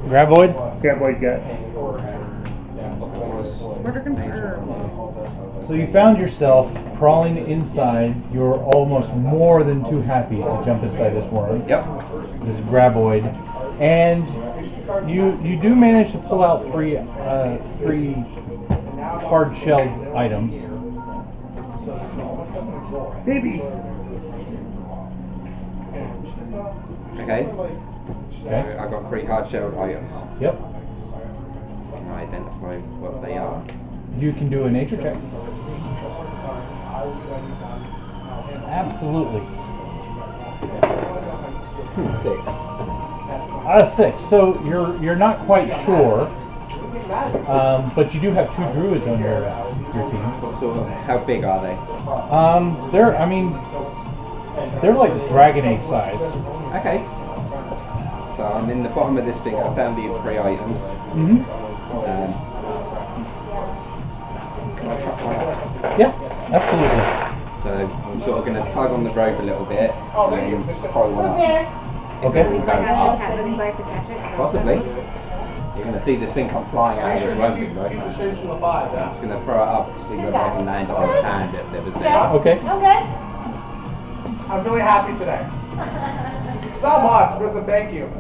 Graboid? Graboid got. So you found yourself crawling inside. You're almost more than too happy to jump inside this worm. Yep. This graboid. And you do manage to pull out three hard-shelled items. Baby. Okay. Okay. So I got 3 hard-shelled items. Yep. Can I identify what they are? You can do a nature check. Absolutely. 6. 6. So you're not quite sure, but you do have 2 druids on your team. So how big are they? They're like dragon egg size. Okay. So I'm in the bottom of this thing. I found these 3 items. Mm-hmm. Can I chuck one out? Yeah, absolutely. So I'm sort of going to tug on the rope a little bit and then throw one up. Okay. Possibly. You're going to see this thing come flying out of this worm thing, right? I'm just going to throw it up to see whether I can land it on the sand that was there. Okay. I'm really happy today. So much, but thank you.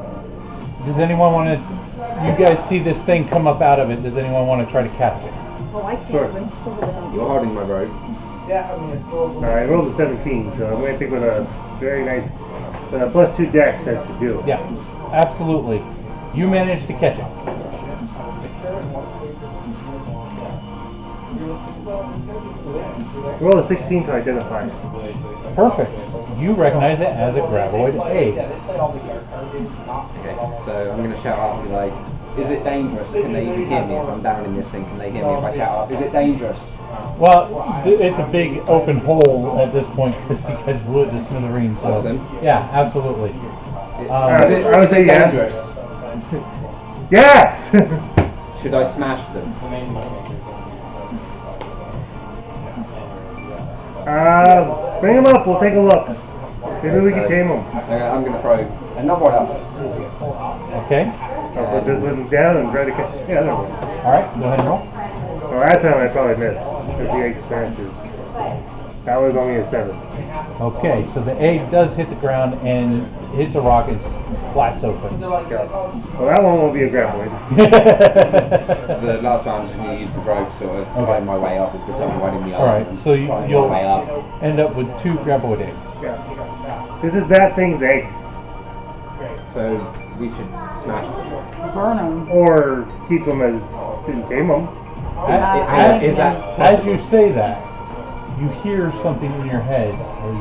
Does anyone want to? You guys see this thing come up out of it? Does anyone want to try to catch it? Oh, I can't. Sure. You're holding my rope. Yeah, I mean, it's still. I rolled a 17, so I'm going to think with a very nice +2 dex that's to do. Yeah, absolutely. You managed to catch it. Roll a 16 to identify. Perfect. You recognize it as a graboid egg. Okay, so I'm going to shout out and be like, is it dangerous? Can they even hear me if I'm down in this thing? Can they hear me if I shout out, is it dangerous? Well, it's a big open hole at this point because you guys blew it to smithereens. So Awesome. yeah, absolutely. I would say yes. Dangerous? Yes! Should I smash them? Bring them up, we'll take a look. Maybe we can tame them. I'm going to throw another one up. Okay. I'll put this one down and try to catch the other one. Alright, go ahead and roll. Well, that time I probably missed, because the egg smashes. That was only a 7. Okay, so the egg does hit the ground and hits a rock and splats open. Well, that one won't be a graboid. The last time I'm just going to use the rope sort of climb my way up and put something right in the arm. Alright, so you'll way up. end up with 2 graboid eggs. Yeah. This is that thing's eggs. So we should smash them. Burn them. Or keep them as, didn't tame them. As you say that, you hear something in your head where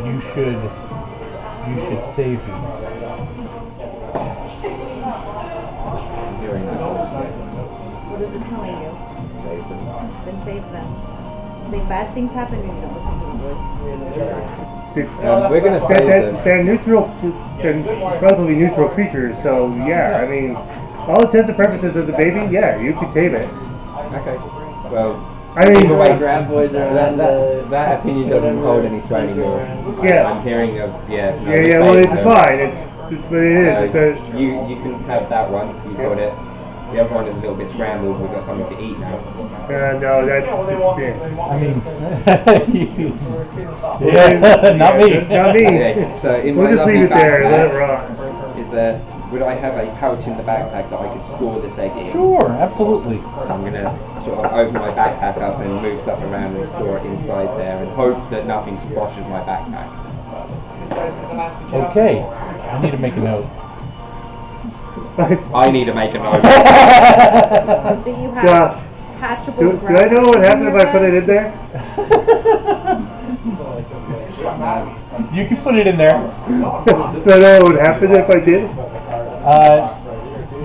you should save these. I'm hearing that. What is it telling you? Save them. Then save them. If bad things happen, you don't listen to the voice. We're going to save them. They're neutral, they're relatively neutral creatures, so yeah, I mean, all intents and purposes as a baby, yeah, you could tame it. Okay. Well, I mean, either way, that opinion doesn't hold any sway anymore. Yeah. I'm hearing of, well, it's fine, it's what it is, because you can have that one, you got it. The other one is a little bit scrambled, we've got something to eat now. no, that's, I mean, not me. Not me. Okay, so in We'll my just leave it lovely there, let it backpack, rot. would I have a pouch in the backpack that I could store this egg in? Sure, absolutely. So I'm going to sort of open my backpack up and move stuff around and store it inside there and hope that nothing squashes my backpack. Okay, I need to make a note. I need to make a note. Something you have. detachable. Do I know what happened if I put it in there? You can put it in there. So I know what would happen if I did?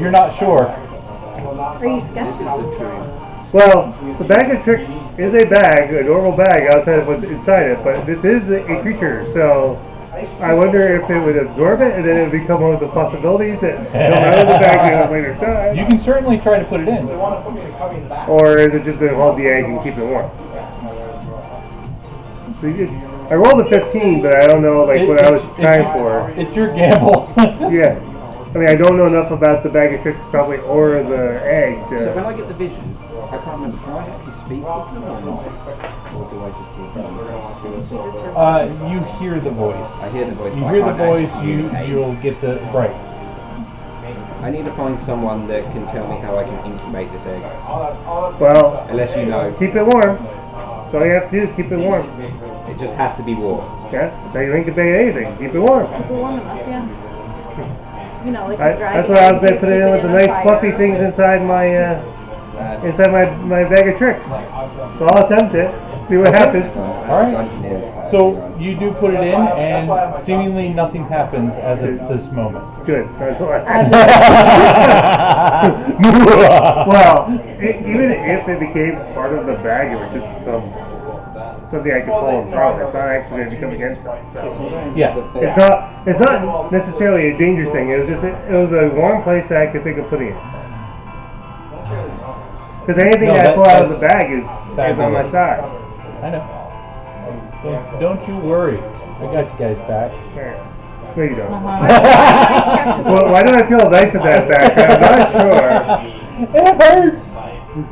You're not sure. Are you This is skeptical? a dream. Well, the bag of tricks is a bag, a normal bag outside of what's inside it, but this is a creature, so I wonder if it would absorb it and then it would become one of the possibilities that come out of the bag at a later time. You can certainly try to put it in. They want to put me in a cubby in the back. Or is it just going to hold the egg and keep it warm? So I rolled a 15, but I don't know what I was trying for. It's your gamble. Yeah. I mean, I don't know enough about the bag of tricks probably or the egg So when to... I get the vision, I can't remember, can I actually speak with them or not? Or do I just hear them? You hear the voice. I hear the voice, You but I hear the can't voice, actually communicate. you'll get the... Right. I need to find someone that can tell me how I can incubate this egg. Well, Unless you know. keep it warm. That's all you have to do is keep it warm. It just has to be warm. Yeah, that's how you incubate anything. Keep it warm. Keep it warm enough, yeah. You know, like That's why I was going to put it in with the nice fluffy things inside my my bag of tricks. So I'll attempt it. See what happens. Alright. So you do put it in, and seemingly nothing happens as of this moment. Good. That's all well, even if it became part of the bag, it would just become something I could pull and throw. It's not actually going to become against us. So. Yeah. It's not necessarily a danger thing. It was a warm place that I could think of putting it. Because anything that I pull out of the bag is on my side. I know. Don't you worry. I got you guys back. No, you don't. Uh-huh. Well, why do I feel nice at that back? I'm not sure. It hurts.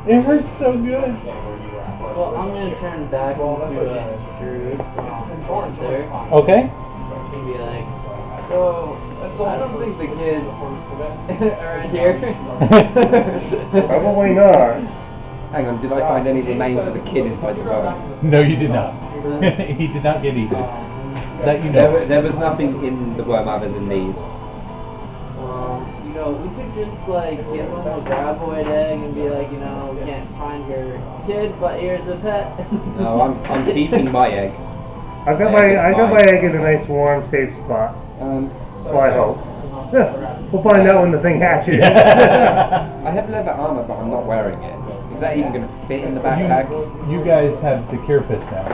It hurts so good. Well, I'm gonna turn back into Drew there Okay. and be like, so I don't think the kids are in here. Probably not. Hang on, did I find any remains of the kid inside the worm? No, you did not. He did not get eaten. That you know. There was nothing in the worm other than these. You know, we could just like give them a graboid egg and be like, you know, we can't find your kid, but here's a pet. No, I'm keeping my egg. I got my egg in a nice warm, safe spot. Well, I hope. Yeah, we'll find out when the thing hatches. I have leather armor, but I'm not wearing it. Is that even going to fit in the backpack? You guys have the carapace now.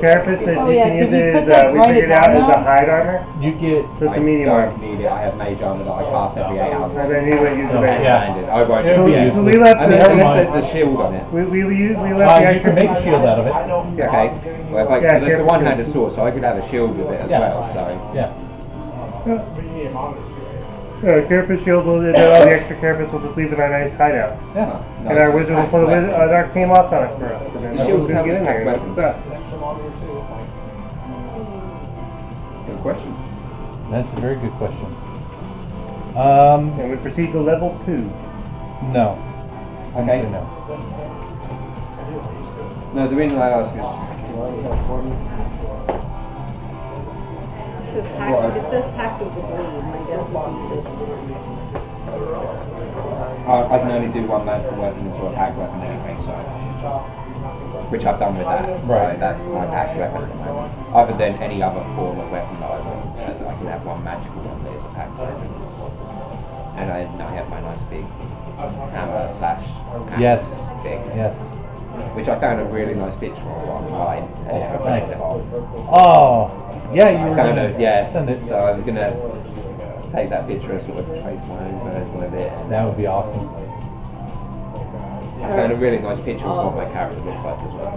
Carapace that Oh, you yeah, can use can we is, put that we right figured down out is a now? hide armor. You get. So it's a medium I armor. don't need it. I have mage armor that I cast every 8 hours. And then you would use the Oh, base. yeah. Standard. I won't It'll be use it. So we left I mean, the, unless there's a shield on it. we left the You extra can make a shield out of it. Okay. Well, if I, Yeah, cause it's a careful. one-handed sword, so I could have a shield with it as well. So Yeah. carapace shield, all the extra carapace will just leave in our nice hideout. Yeah. And our wizard will put an arcane lock on it for us. And then The no shield one's gonna get in covers there. weapons. Good question. That's a very good question. And we proceed to level 2. No. Okay. No. No, the reason I ask is It says packed with the blue. My guess would be I can only do one magical weapon into a packed weapon anyway, so which I've done with that. Right. So that's my packed weapon at the moment. Other than any other form of weapon that I want, I can have one magical one that is a packed weapon. And I have my nice big hammer slash axe Yes. thing. Yes. Which I found a really nice picture of online. And I Nice. it off. Oh. Yeah, you were Kind gonna of, yeah. send it. So I was gonna take that picture and sort of trace my own version of it. And That would be awesome. I found a really nice picture of what my character looks like as well.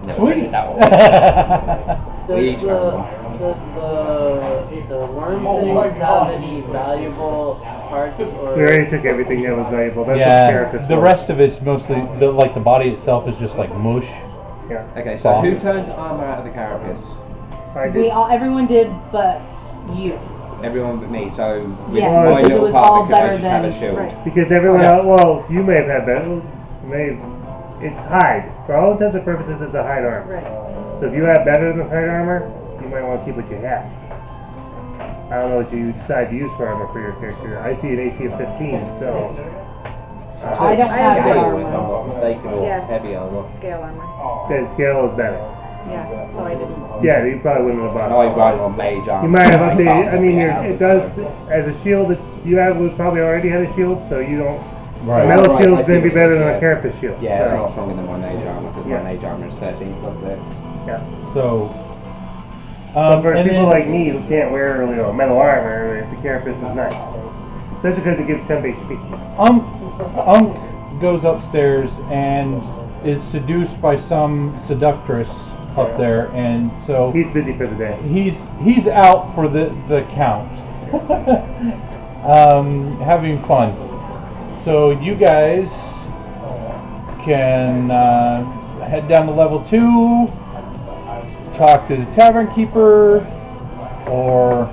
Never Sweet. printed that one. We each found one. Does the worm thing have any valuable parts or? We already took everything that was valuable. That's what Yeah. carapace The was. rest of it's mostly like the body itself is just like mush. Yeah. Okay, so Soft. who turned armor out of the carapace? I We did. all, everyone did, but you. Everyone but me. So with Yeah, my because it little was part, all because I better just have a than shield. right. Because everyone Yeah. else, well, you may have had better. It's hide. For all intents and purposes, it's a hide armor. Right. So if you have better than hide armor, you might want to keep what you have. I don't know what you decide to use for armor for your character. I see an AC of 15, so I don't have the Scale, if I'm armor. not mistaken, or Yes. heavy armor. Scale armor. The scale is better. Yeah, so I didn't. Yeah, you probably wouldn't have And I bought run on mage armor. You might have I updated, cast I mean, every it does, hour, so- as a shield, that you have, would probably already had a shield, so you don't, Right. metal Right, shield's I see gonna be what it better is, than a yeah. carapace shield. Yeah, it's so, not stronger than my mage armor, because Yeah. my mage armor is 13 plus this. Yeah. So, But for and people then- like me who can't wear, metal armor, the carapace is nice. Especially because it gives temp HP. Unk goes upstairs and is seduced by some seductress up there, and so He's busy for the day. he's out for the count, having fun. So you guys can head down to level 2, talk to the tavern keeper, or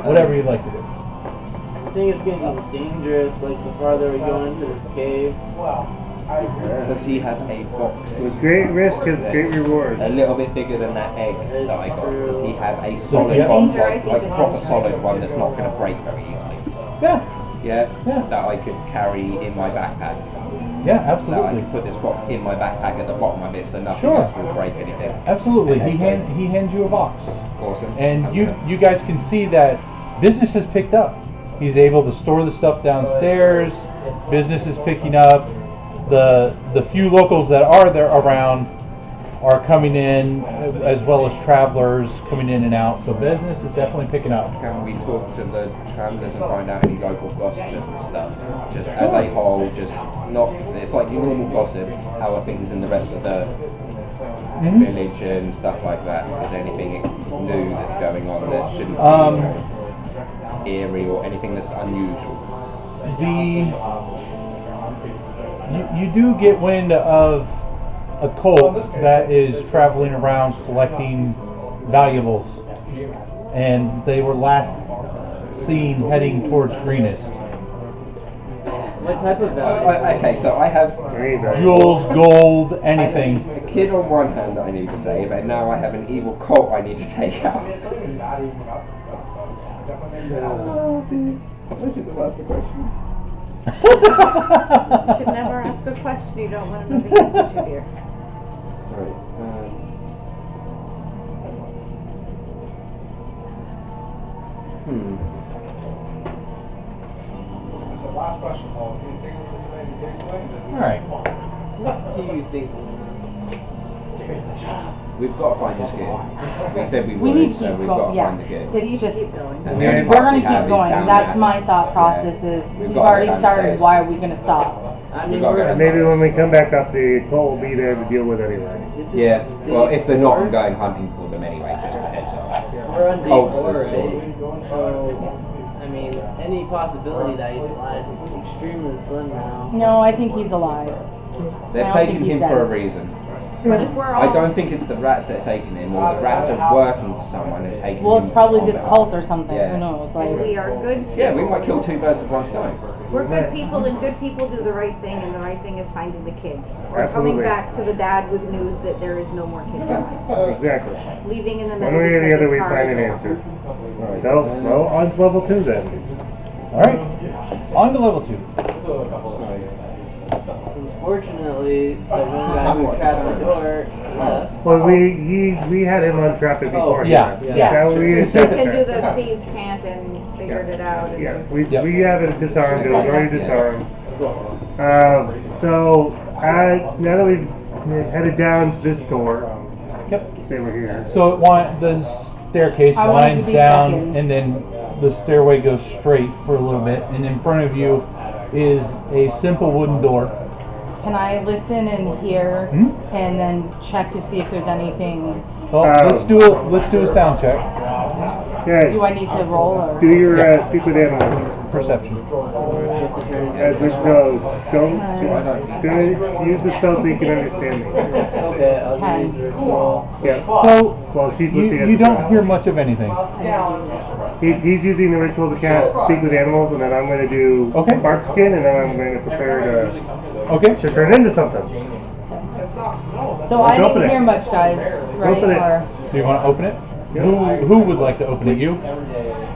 whatever you'd like to do. I think it's getting dangerous, like the farther we go into this cave. Does he have a box? With great risk is great reward. A little bit bigger than that egg that I got. Does he have a solid Yeah. box, like a proper solid one that's not going to break very easily? Yeah, Yeah? Yeah. That I could carry in my backpack. yeah, That I absolutely. could put this box in my backpack at the bottom of it so nothing Sure. else will break anything. Absolutely. Okay, He hands you a box. Awesome. And Okay. you guys can see that business has picked up. He's able to store the stuff downstairs. Business is picking up. The few locals that are there around are coming in, as well as travelers coming in and out. So business is definitely picking up. Can we talk to the travellers and find out any local gossip and stuff? Just as a whole, just not, it's like your normal gossip, how are things in the rest of the Mhm. village and stuff like that? Is there anything new that's going on that shouldn't be eerie or anything that's unusual? You do get wind of a cult that is traveling around collecting valuables, and they were last seen heading towards Greenest. What type of value? Okay, so I have There you go. Jewels, gold, anything. a kid on one hand that I need to save, and now I have an evil cult I need to take out. I should have asked the question. You should never ask a question you don't want to know the answer to, dear. Right. That's the last question, Paul. Can you take a look at the next slide? All right. What do you think? We've got to find this kid. We said we We would, need to so keep we've got going, to yeah. find the kid. It's just, And the we're only part gonna we have keep is going, down that's there. my thought Yeah. process is, We've we've got to already go started, downstairs. why are we gonna stop? I We mean, got to we're, go Maybe when we come back up, the cult will be there to deal with anyway. this is Yeah, day well, if they're not, I'm 4. going hunting for them anyway, just a heads up. We're on day Cults 4, is right? So, I mean, any possibility that he's alive is extremely slim now. No, I think he's alive. They've I don't taken think him he's for a dead. reason. But if we're all... I don't think it's the rats that are taking him, or the rats are working for someone and taking Well, him. it's probably on this behalf. cult or something, Yeah. who knows, And like, we are good people. Yeah, we might kill two birds with one stone. We're good people, and good people do the right thing, and the right thing is finding the kid. Or coming Absolutely. back to the dad with news that there is no more kid alive. Exactly. Leaving in the One middle way or the because other, it's we hard. find an answer. Right. So, well, on to level 2 then. All right. On to level 2. Unfortunately, the one guy who trapped the door left. Well, we had him untrap it before. Yeah, yeah. That we You just can do the thieves can't and figured it out. And Yeah, we Yep. have it disarmed. It was already disarmed. So now that we've headed down to this door, Yep. say we're here. So the staircase I wanted to winds be down, second. and then the stairway goes straight for a little bit, and in front of you is a simple wooden door. can I listen and hear, Hmm? and then check to see if there's anything, Well, let's do a sound check. Okay, do I need to roll or? do your speak with animals. Perception. As which goes, don't use the spell so you can understand me. Okay, I'll 10. use roll. Yeah. So Well, she's listening. you don't hear much of anything. He's using the ritual to cast speak with animals, and then I'm going to do Okay. bark skin, and then I'm going to prepare Okay. to turn into something. So I Let's open didn't it. hear much, guys, right? Open it. Or So you want to open it? Who would like to open it? You?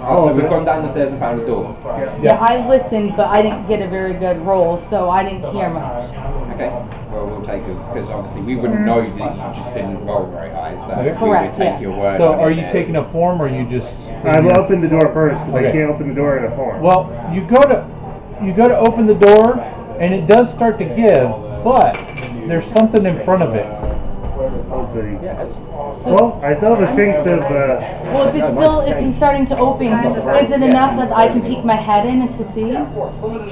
Oh, so we've gone down the stairs and found the door. Yeah, I listened, but I didn't get a very good roll, so I didn't hear much. Okay. Well, we'll take it because obviously we wouldn't know that you just didn't roll very high, so Okay. we Correct, would take yeah. your word. So on are it you then. taking a form or you just? I will open the door first because I Okay. can't open the door in a form. Well, you go to open the door, and it does start to give, but there's something in front of it. Oh, goody. Well, I still have a strength of. Well, if he's starting to open, is it enough that I can peek my head in to see?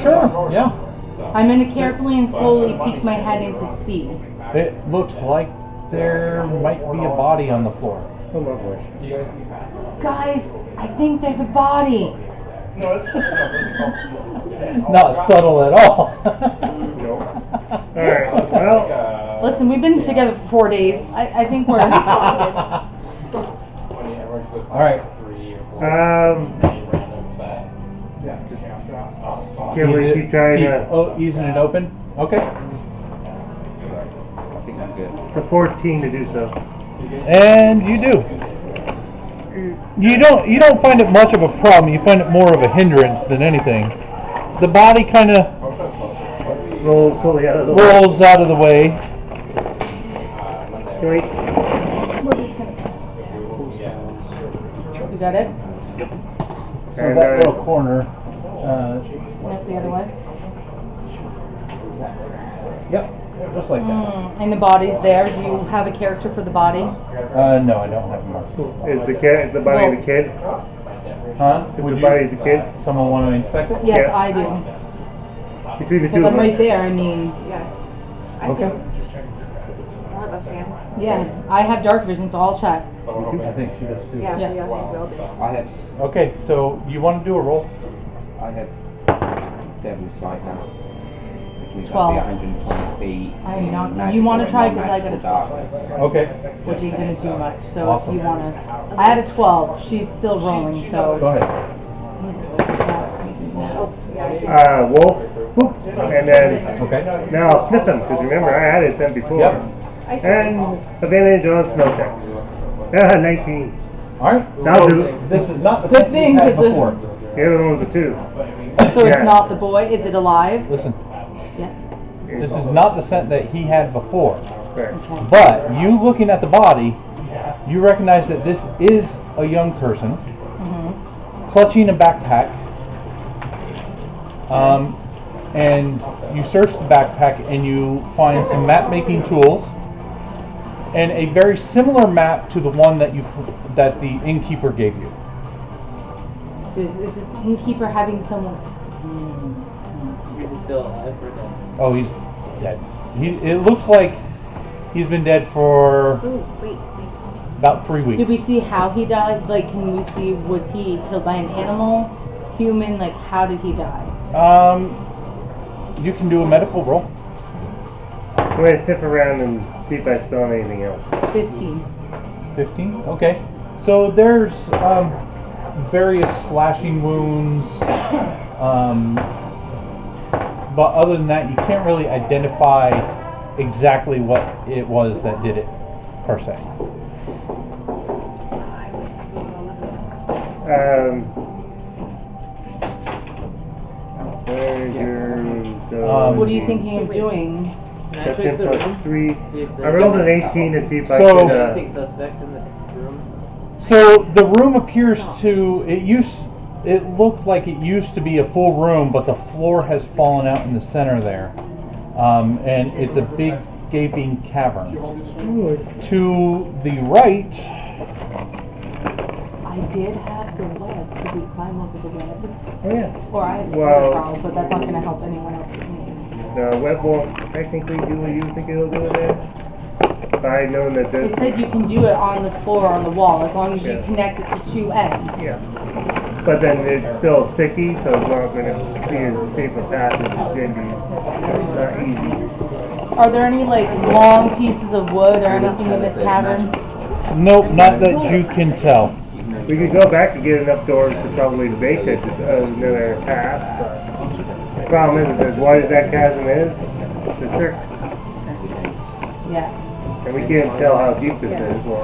Sure. Yeah. I'm gonna carefully and slowly peek my head in to see. It looks like there might be a body on the floor. Oh, lovely. Guys, I think there's a body. Not subtle at all. Alright, well. Listen, we've been together for 4 days. I think we're. All right. Can we keep trying to. Easing it open? Okay. I think I'm good. It's a 14 to do so. And you do. You don't find it much of a problem. You find it more of a hindrance than anything. The body kind of Roll slowly out of the way. rolls out of the way. Can we? You got it? So And, that little corner. Left the other way. Yep. Just like that. And the body's there. Do you have a character for the body? No, I don't have marks. Is the body of the kid? Huh? Is the body of the kid? Someone want to inspect it? Yes, Yeah. I do. Between the Because two of I'm right us. there. I mean, Yeah. I Okay. think one of us can. yeah, I have dark vision, so I'll check. I think she does too. Yeah, Yeah. yeah, we will do. I have Okay, so you want to do a roll? devil's sight now. Which means 12. I see 120 feet. I am not- magical you wanna and try 'cause I non-magical gotta- darkness. Okay. Which ain't gonna do much. So Awesome. if you wanna, I had a 12. She's still rolling, so. Go ahead. Oh, yeah. Wolf. Boop. And then. Okay. Now I'll sniff them because remember I added them before. Yep. And advantage on smell checks. 19. All right. Now So do- this is not the Good thing you thing, had 'cause the- before. The other one was a 2. So it's Yeah. not the boy. Is it alive? Listen, Yeah. this is not the scent that he had before. Right. Okay. But you looking at the body, you recognize that this is a young person clutching a backpack. And you search the backpack and you find some map making tools and a very similar map to the one that the innkeeper gave you. Is this innkeeper having someone? Is he still alive or dead? Oh, he's dead. It looks like he's been dead for Ooh, wait. about 3 weeks. Did we see how he died? Like, can we see, was he killed by an animal, human? Like, how did he die? You can do a medical roll. I'm going to sniff around and see if I smell anything else. 15. 15? Okay. So there's various slashing wounds, but other than that, you can't really identify exactly what it was that did it, per se. Where's your... What are you thinking of doing? Can I That's check in the plus room? 3. See if I there's rolled an 18 to see if I So- could... anything suspect in the room. So the room appears to it looked like it used to be a full room, but the floor has fallen out in the center there, and it's a big gaping cavern. To the right, I did have the web. Could we climb over the web? Oh, yeah. Or I had a Well- spiral, but that's not going to help anyone else but me. The web won't technically do what you think it'll do in there. If I had known that this... It said you can do it on the floor, on the wall, as long as you Yeah. connect it to 2 ends. Yeah. But then it's still sticky, so it's not going to be as safe a path as it's going to be. Not easy. Are there any, like, long pieces of wood or anything in this cavern? nope, not that you can tell. We could go back and get enough doors to probably make it another path, but the problem is as wide as that chasm is, it's a trick. Yeah. And we can't tell how deep this is. Well,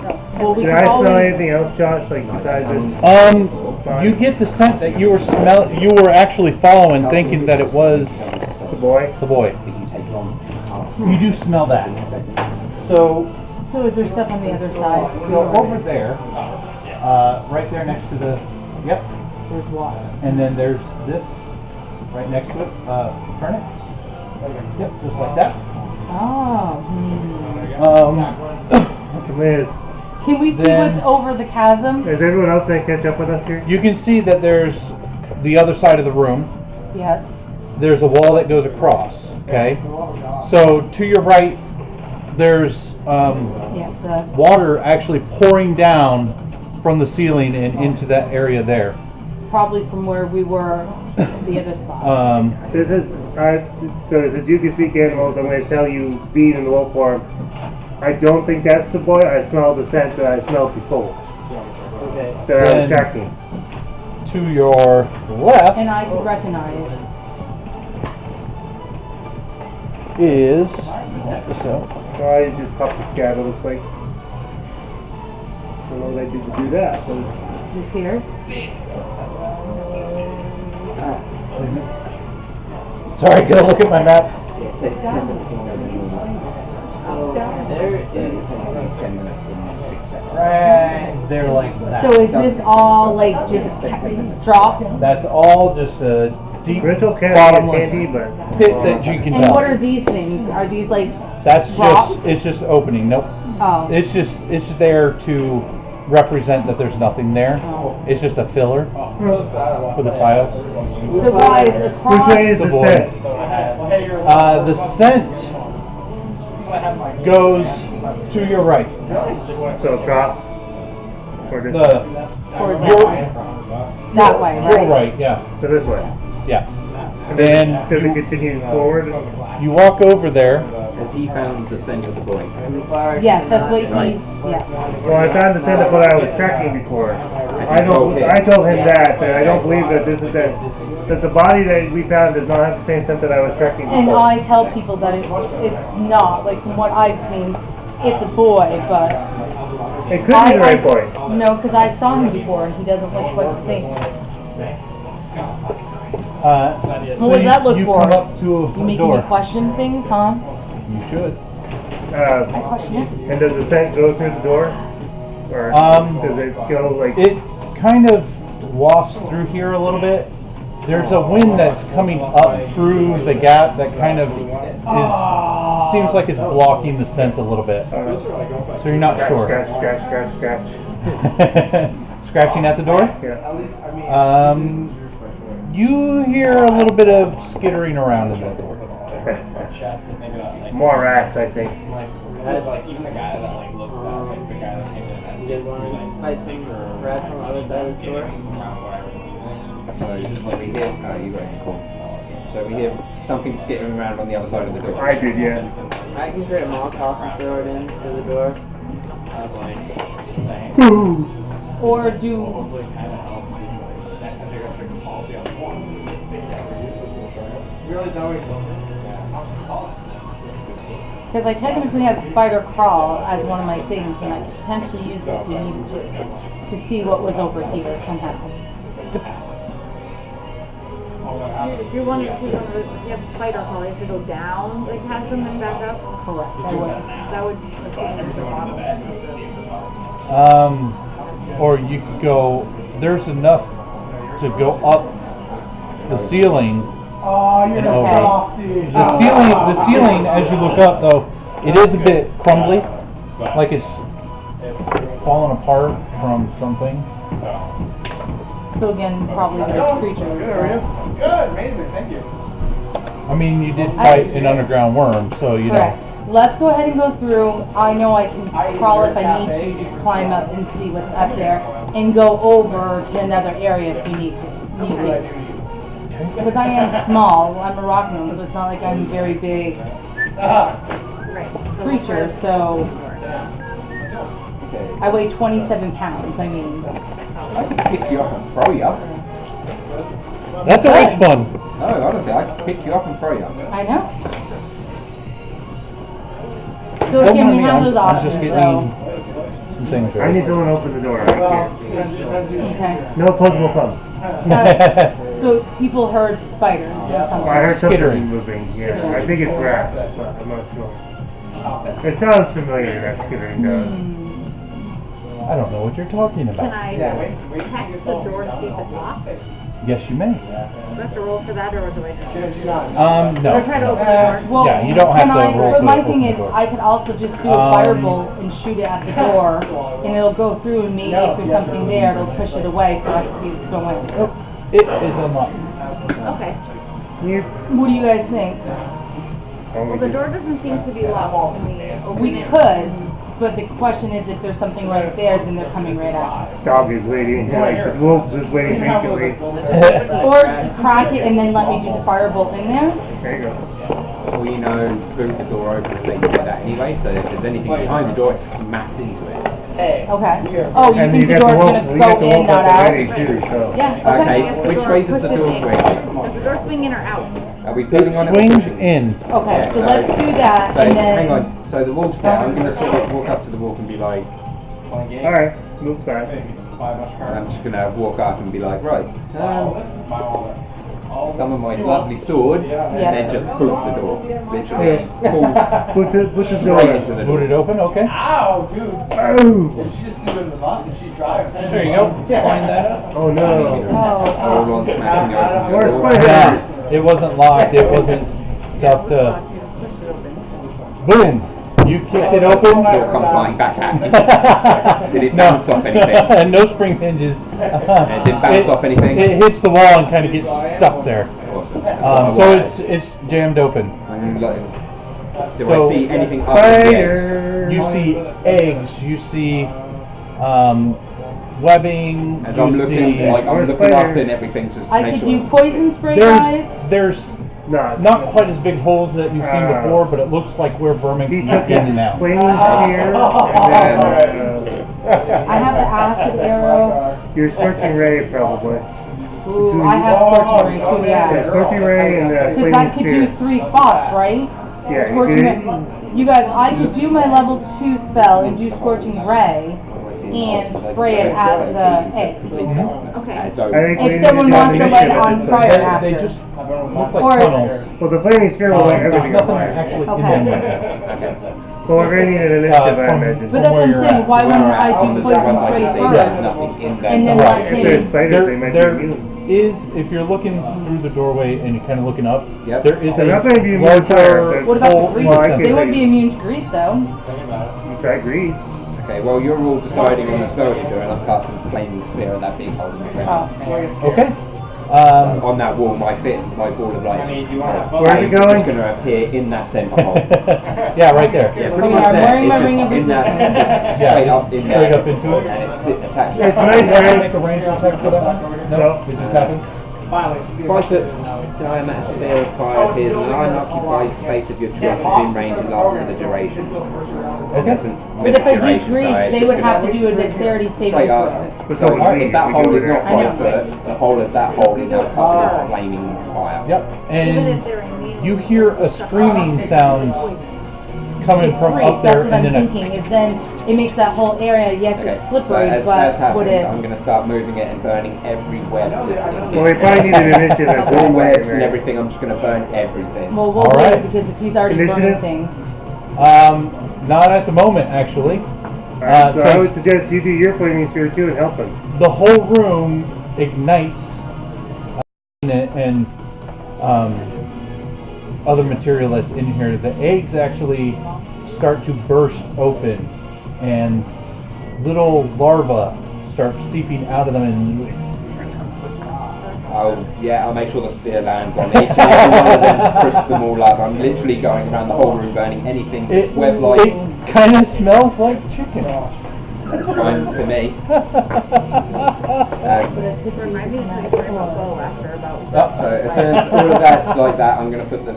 Well, we Did could I smell always. anything else, Josh, like besides this? You get the scent that you were actually following, thinking that it was The boy? the boy. You do smell that. So So is there stuff on the other side? So over there, right there next to the, yep, There's water. and then there's this right next to it. Turn it. Yep, just like that. Oh. Come in. Can we see Then- what's over the chasm? Is everyone else going to catch up with us here? You can see that there's the other side of the room. Yeah. There's a wall that goes across. Okay. So to your right, there's Yeah. The water actually pouring down from the ceiling and into that area there. probably from where we were the other spot. This is, so since you can speak animals, I'm going to tell you, being in the wolf form, I don't think that's the boy. I smell the scent that I smelled before. Okay. That I was Then- tracking. To your left And I could recognize. is So I just popped the scab, it looks like. I don't know what I did to do that, but This here. sorry, gotta look at my map. So there is. Right there, like that. So is this all like just drops? That's all just a deep rental candy is bottomless handy, but pit that you can And tell. what are these things? Are these like That's rocks? just it's just opening. Nope. Oh. It's there to represent that there's nothing there. Oh. It's just a filler for the tiles. So guys, across which way is the the boy. scent? The scent goes to your right. So across. Or this way? towards Your, that way, right? your right, yeah. So this way. Yeah. And Then then does it continue forward? you walk over there. Has he found the scent of the boy? Yes, that's what Right. yeah. Well, I found the scent of what I was tracking before. I told him that I don't believe that this is that the body that we found does not have the same scent that I was tracking And before. I tell people that it's not, like from what I've seen, it's a boy, but It could be the right boy. no, because I saw him before and he doesn't look quite the same. What does that look you for? come up to You a making door. me question things, huh? You should. I question it. And does the scent go through the door? Or does it go like... It kind of wafts through here a little bit. There's a wind that's coming up through the gap that kind of seems like it's blocking the scent a little bit. So you're not sure. Scratch. Scratching at the door? Yeah. You hear a little bit of skittering around in that door. More rats, I think. You guys want to fight some rats on the other side of the store? So we hear, you got it, cool. So we hear something skittering around on the other side of the door. I did, yeah. I can create a Molotov and throw it in through the door. Or do because I technically have spider crawl as one of my things, and I could potentially use it if we needed to see what was over here somehow. If you want to see one of you have spider crawl, you have to go down the chasm and back up. Correct. I would. That would assume there's a bottom. Or you could go, there's enough to go up the ceiling. Oh, you're And a over. softie. The ceiling, as you look up though, it is a bit crumbly, like it's fallen apart from something. So again, probably Good, those how are creatures. you? Good, amazing, thank you. I mean, you did fight an underground worm, so you know. Correct. Let's go ahead and go through. I know I can crawl if I need to, climb up and see what's up there, and go over to another area if we need to. Because I am small, I'm a rock gnome, so it's not like I'm a very big creature, so I weigh 27 pounds, I mean. I could pick you up and throw you. That's always fun. No, honestly, I could pick you up and throw you. I know. So again, we have those I'm just options, getting so. some things I right. need someone to open the door. I can't. Okay. No opposable thumbs. So people heard spiders or something. I heard something Skittering. moving. Yeah, I think it's rats, but I'm not sure. It sounds familiar. That skittering does. I don't know what you're talking Can about. I check the door to see if it's locked? Yes, you may. Do I have to roll for that, or do I just? No. Or try to open the door? Well, Yeah, you don't have can to I, roll but to my open thing the is, door. I could also just do a firebolt and shoot it at the door, and it'll go through, and maybe if there's something there, it'll push it away for us to be able to go in. It is unlocked. Okay. What do you guys think? Well, the door doesn't seem to be locked. Can we open We it? could, but the question is if there's something right there, then they're coming right out. Dog is waiting. Like the wolves is waiting patiently. Or crack it and then let me do the firebolt in there. There you go. We know boot the door open and things like that anyway, so if there's anything behind the door, it smacks into it. Okay. Oh, you And think the got door's wolf- gonna you go got the in, wolf not at the out? ready too, so. Yeah, Okay, okay. which way does the door swing? Does the door swing in or out? Are we It pulling on it? or swings pushing? in. Okay, Yeah, so let's do that So, and then. hang on. So the wolf's there. I'm gonna sort of walk up to the wolf and be like, All right, move side. and I'm just gonna walk up and be like, right, summon my lovely sword, and then just boot the door. Literally, pull Put the door straight in. into the Boot door. it open, okay. Ow, dude. Oh, She just threw it in the bus and she's driving. There you go. Wind that up. oh no. Hold on, smacking open the Where's door. my- Yeah, it wasn't locked. It wasn't tough to. Boom! You kicked it open. Door come flying back at me. Did it No. bounce off anything? No spring hinges. It didn't bounce off anything? It hits the wall and kind of gets stuck there. Awesome. So it's jammed open. I'm like, do So- I see anything other than the eggs? Spider. You see eggs. You see webbing. As you I'm looking, see, like I'm Where's looking up spider? and everything to I make could sure. do poison spray, guys. there's not quite as big holes that you've seen before, but it looks like where vermin He can took get in his and out. flaming spear and then I have the acid arrow. your scorching ray probably. Ooh, I have scorching ray too, Yeah, yeah. scorching ray and Because flaming that could do spear. 3 spots, right? Yeah, Scorching you ray. You guys, I could do my level 2 spell and do scorching ray and spray it at the eggs. Okay. So, I think we If need someone to do wants to light it initiative on this fire time. after. They just look Or- like tunnels. Well, the flaming spear will light There's everything on nothing fire. actually in Okay. them right now. Well, we're gonna need an initiative, I from- imagine. But that's what where I'm you're saying, at. why wouldn't where I on do the poison ones I spray can see, first? there's nothing in there. And then Right. let If there's him, spiders, they might be There immune. is, if you're looking through the doorway and you're kind of looking up, Yep. there is They're a not gonna be immune to fire, larger but- what about hole the grease? Well, I in can- the They center. wouldn't be immune to grease though. You try grease. Okay, well you're all deciding on the spell you're doing. I'm casting flaming spear at that big hole in the center. Oh. Okay. On that wall, my ball of light is Where's it just going? going to appear in that center hole. Yeah, right there. Yeah, Okay, pretty much I'm there. wearing my It's ring just of in that, resistance. just Yeah, straight up in straight there. up into it. And it's attached. It's Can nice, I right? make a range check for that one? No, it just happens. 5 foot diameter sphere of fire appears in an unoccupied space of your choice within range and lasts for the duration. It doesn't But if I do duration, so grease, it's they just would gonna- have to do a dexterity saving Straight up. throw. But So so would we, if that we hole go is there. not I know. 5 foot, the whole of that hole is now covered with flaming fire. Yep. Even if And they're immune. you hear a screaming sound coming It's from grease, up that's there, what and I'm then thinking, is then it makes that whole area, yes, Okay, it's so slippery, as but would happens, it? I'm going to start moving it and burning every web that's in Well, we it. probably need an initiative. at All some point, webs and right? everything, I'm just going to burn everything. Well, we'll All wait right. because if he's already Initiative? burning things. not at the moment actually. Alright, so I would suggest you do your flaming spear too and help him. The whole room ignites and other material that's in here. The eggs actually start to burst open and little larvae start seeping out of them, and I'll make sure the spear lands on each and every one of them, crisp them all up. I'm literally going around the whole room burning anything that's web-like. it kind of smells like chicken. That's fine to me. Remind me to bring a bow after about. So as soon as all of that's like that, I'm going to put the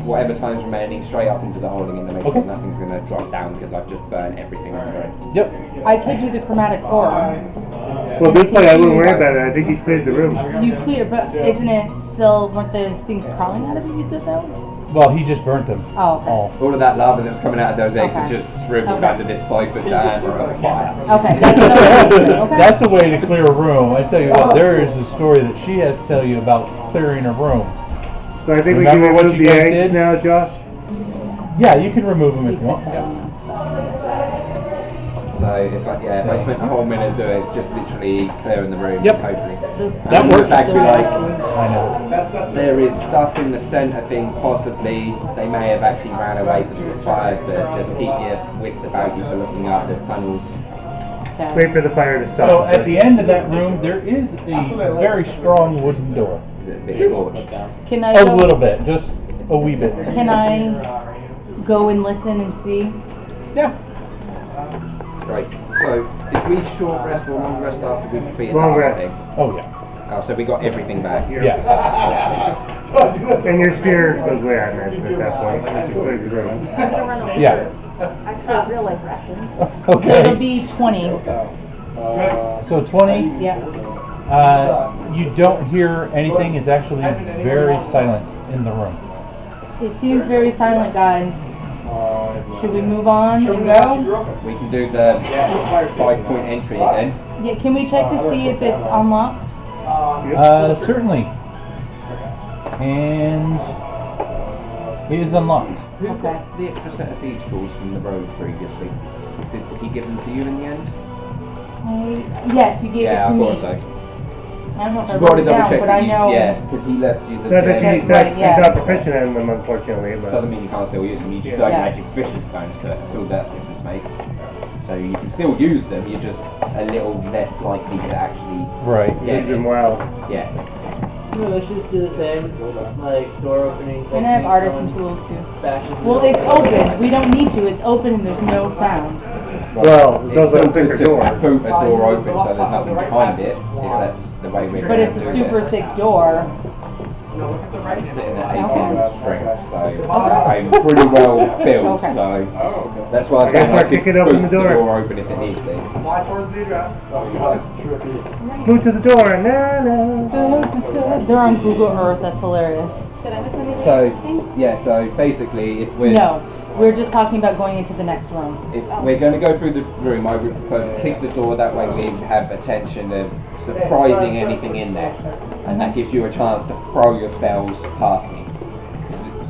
whatever time's remaining straight up into the holding in to make sure Okay. nothing's going to drop down because I've just burned everything under it. Yep. I could do the chromatic core. Well, this way I wouldn't worry about it. I think he's cleared the room. You clear, but isn't it still, weren't the things crawling out of it, you said though? Well, he just burnt them. Oh, okay. All. All of that lava that was coming out of those eggs is Okay. just shriveled Okay. under this 5-foot diameter of fire. Okay. Okay. That's a way to clear a room. I tell you what, there is a story that she has to tell you about clearing a room. So I think we can Remember what remove you the guys eggs did? now, Josh? Yeah, you can remove them if you want. So if I spent a whole minute doing it, just literally clearing the room, Yep. hopefully. That And works. back be like, I know. there is stuff in the centre thing, possibly. They may have actually ran away because we were tired, but just keep your wits about you for looking up. There's tunnels. Wait for the fire to stop. So at the end of that room, there is a very strong wooden door. Is it a bit scorched? Can I A go, little bit, just a wee bit. Can I go and listen and see? Yeah. Right, so did we short rest or long rest after we defeated Long the rest. thing? Oh yeah. Oh, so we got everything back. Yes. And your spear goes away, I imagine, at that point, once you clear the room. I'm gonna run away. Yeah. Actually, real life rations. So it'll Okay. be 20. So 20. Yeah. You don't hear anything. It's actually very silent in the room. It seems very silent, guys. Should we move on and go? We can do the 5-point entry again. Yeah, can we check to see if it's unlocked? Certainly. And it is unlocked. Who Okay. got the extra set of these tools from the road previously? Did he give them to you in the end? Yes, you gave Yeah, it to I me. thought so. I don't know if I Just wrote wanted it to double down, check but that I you, know. yeah, because he left you the Not that gem. she's right, yeah. not proficient in them, unfortunately, but. Doesn't mean you can't still use them, you just don't Yeah. magic proficiency bonus to it. That's all that difference makes. So you can still use them, you're just a little less likely to actually Right. Use them well. Yeah. No, let's just do the same, like door opening. And I have techniques artisan on tools too. bashes Well, it it's open. open. We don't need to. It's open and there's no sound. Well, it does It's still open good the to door. boot a door open so there's nothing behind it, if that's the way we're But going it's to a do super this. thick door. I'm sitting at Okay. 18 strength, so I'm pretty well built, Okay. so that's why I'm I guess saying I we're could kicking open boot the door. open if it needs to. Fly towards the address. Move to the door. No, no. They're on Google Earth. That's hilarious. Did I miss anything? So, yeah, so basically if we're No, we're just talking about going into the next room. if we're going to go through the room, I would prefer to kick the door, that way we have attention of surprising anything in there. And that gives you a chance to throw your spells past me.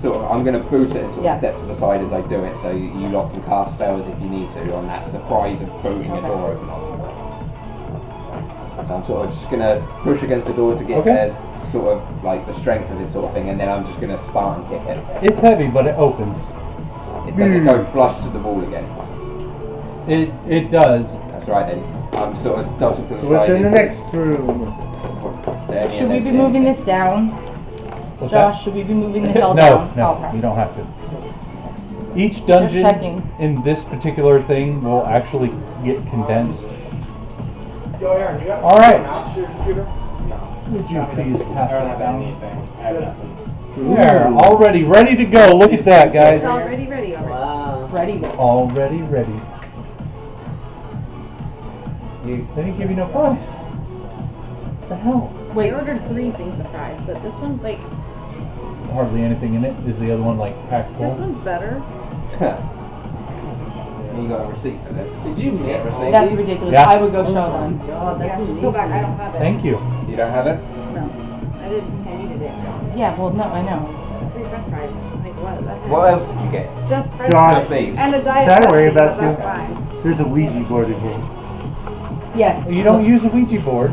So I'm going to boot it and sort Yeah. of step to the side as I do it, so you lot can cast spells if you need to on that surprise of booting a door open. So I'm sort of just going to push against the door to get Okay. the sort of like the strength of this sort of thing, and then I'm just going to Spartan kick it. It's heavy, but it opens. It doesn't go flush to the wall again. It does. That's right then. I'm sort of dodging to the So what's side. in the next room? There, yeah, Should we that's be it. moving this down? What's Josh, should we be moving this all No, down? no, Okay. you don't have to. Each dungeon checking. in this particular thing will actually get condensed. Yo, Aaron, you got All right. mouse to your computer? Would you please pass that down? Ooh. There, already ready to go. Look at that, It's guys. already ready already. Wow. Ready? Go. Already ready. They didn't give you no price. What the hell? Wait. I ordered 3 things of fries, but this one's like, Hardly anything in it. Is the other one like packed this full? one's better. You got a receipt for this. Did you make receipt? That's ridiculous. Yeah. I would go show them. God, Yeah, that's just go back. I don't have it. Thank you. You don't have it? No, I didn't think I needed it. Yeah, well, no, I know. 3 french fries. Like what? That's it. What else did you get? Just french Josh. fries. Just these. And a diet Don't worry Pepsi, about so that's you. fine. There's a Ouija board in here. Yes. You don't use a Ouija board.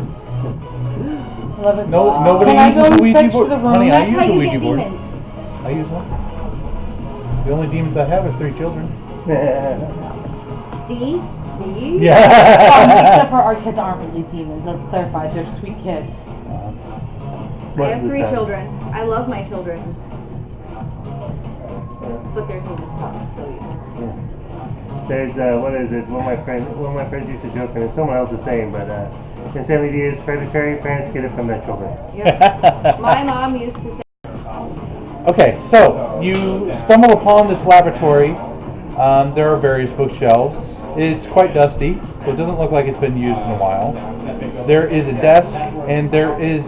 Love it. No, nobody Can I uses go a Ouija inspect board. the room? Honey, I That's use how a you Ouija get board. demons. I use one. The only demons I have are 3 children. See? See? Yeah. Except for our kids aren't really demons. Let's clarify. They're sweet kids. I have 3 children. I love my children. But they're demons too, so yeah. There's what is it? One of my friends used to joke, and it's someone else is saying, but insanity is hereditary. Parents get it from their children. Yep. My mom used to say, Okay, so you stumble upon this laboratory. There are various bookshelves. It's quite dusty, so it doesn't look like it's been used in a while. There is a desk, and there is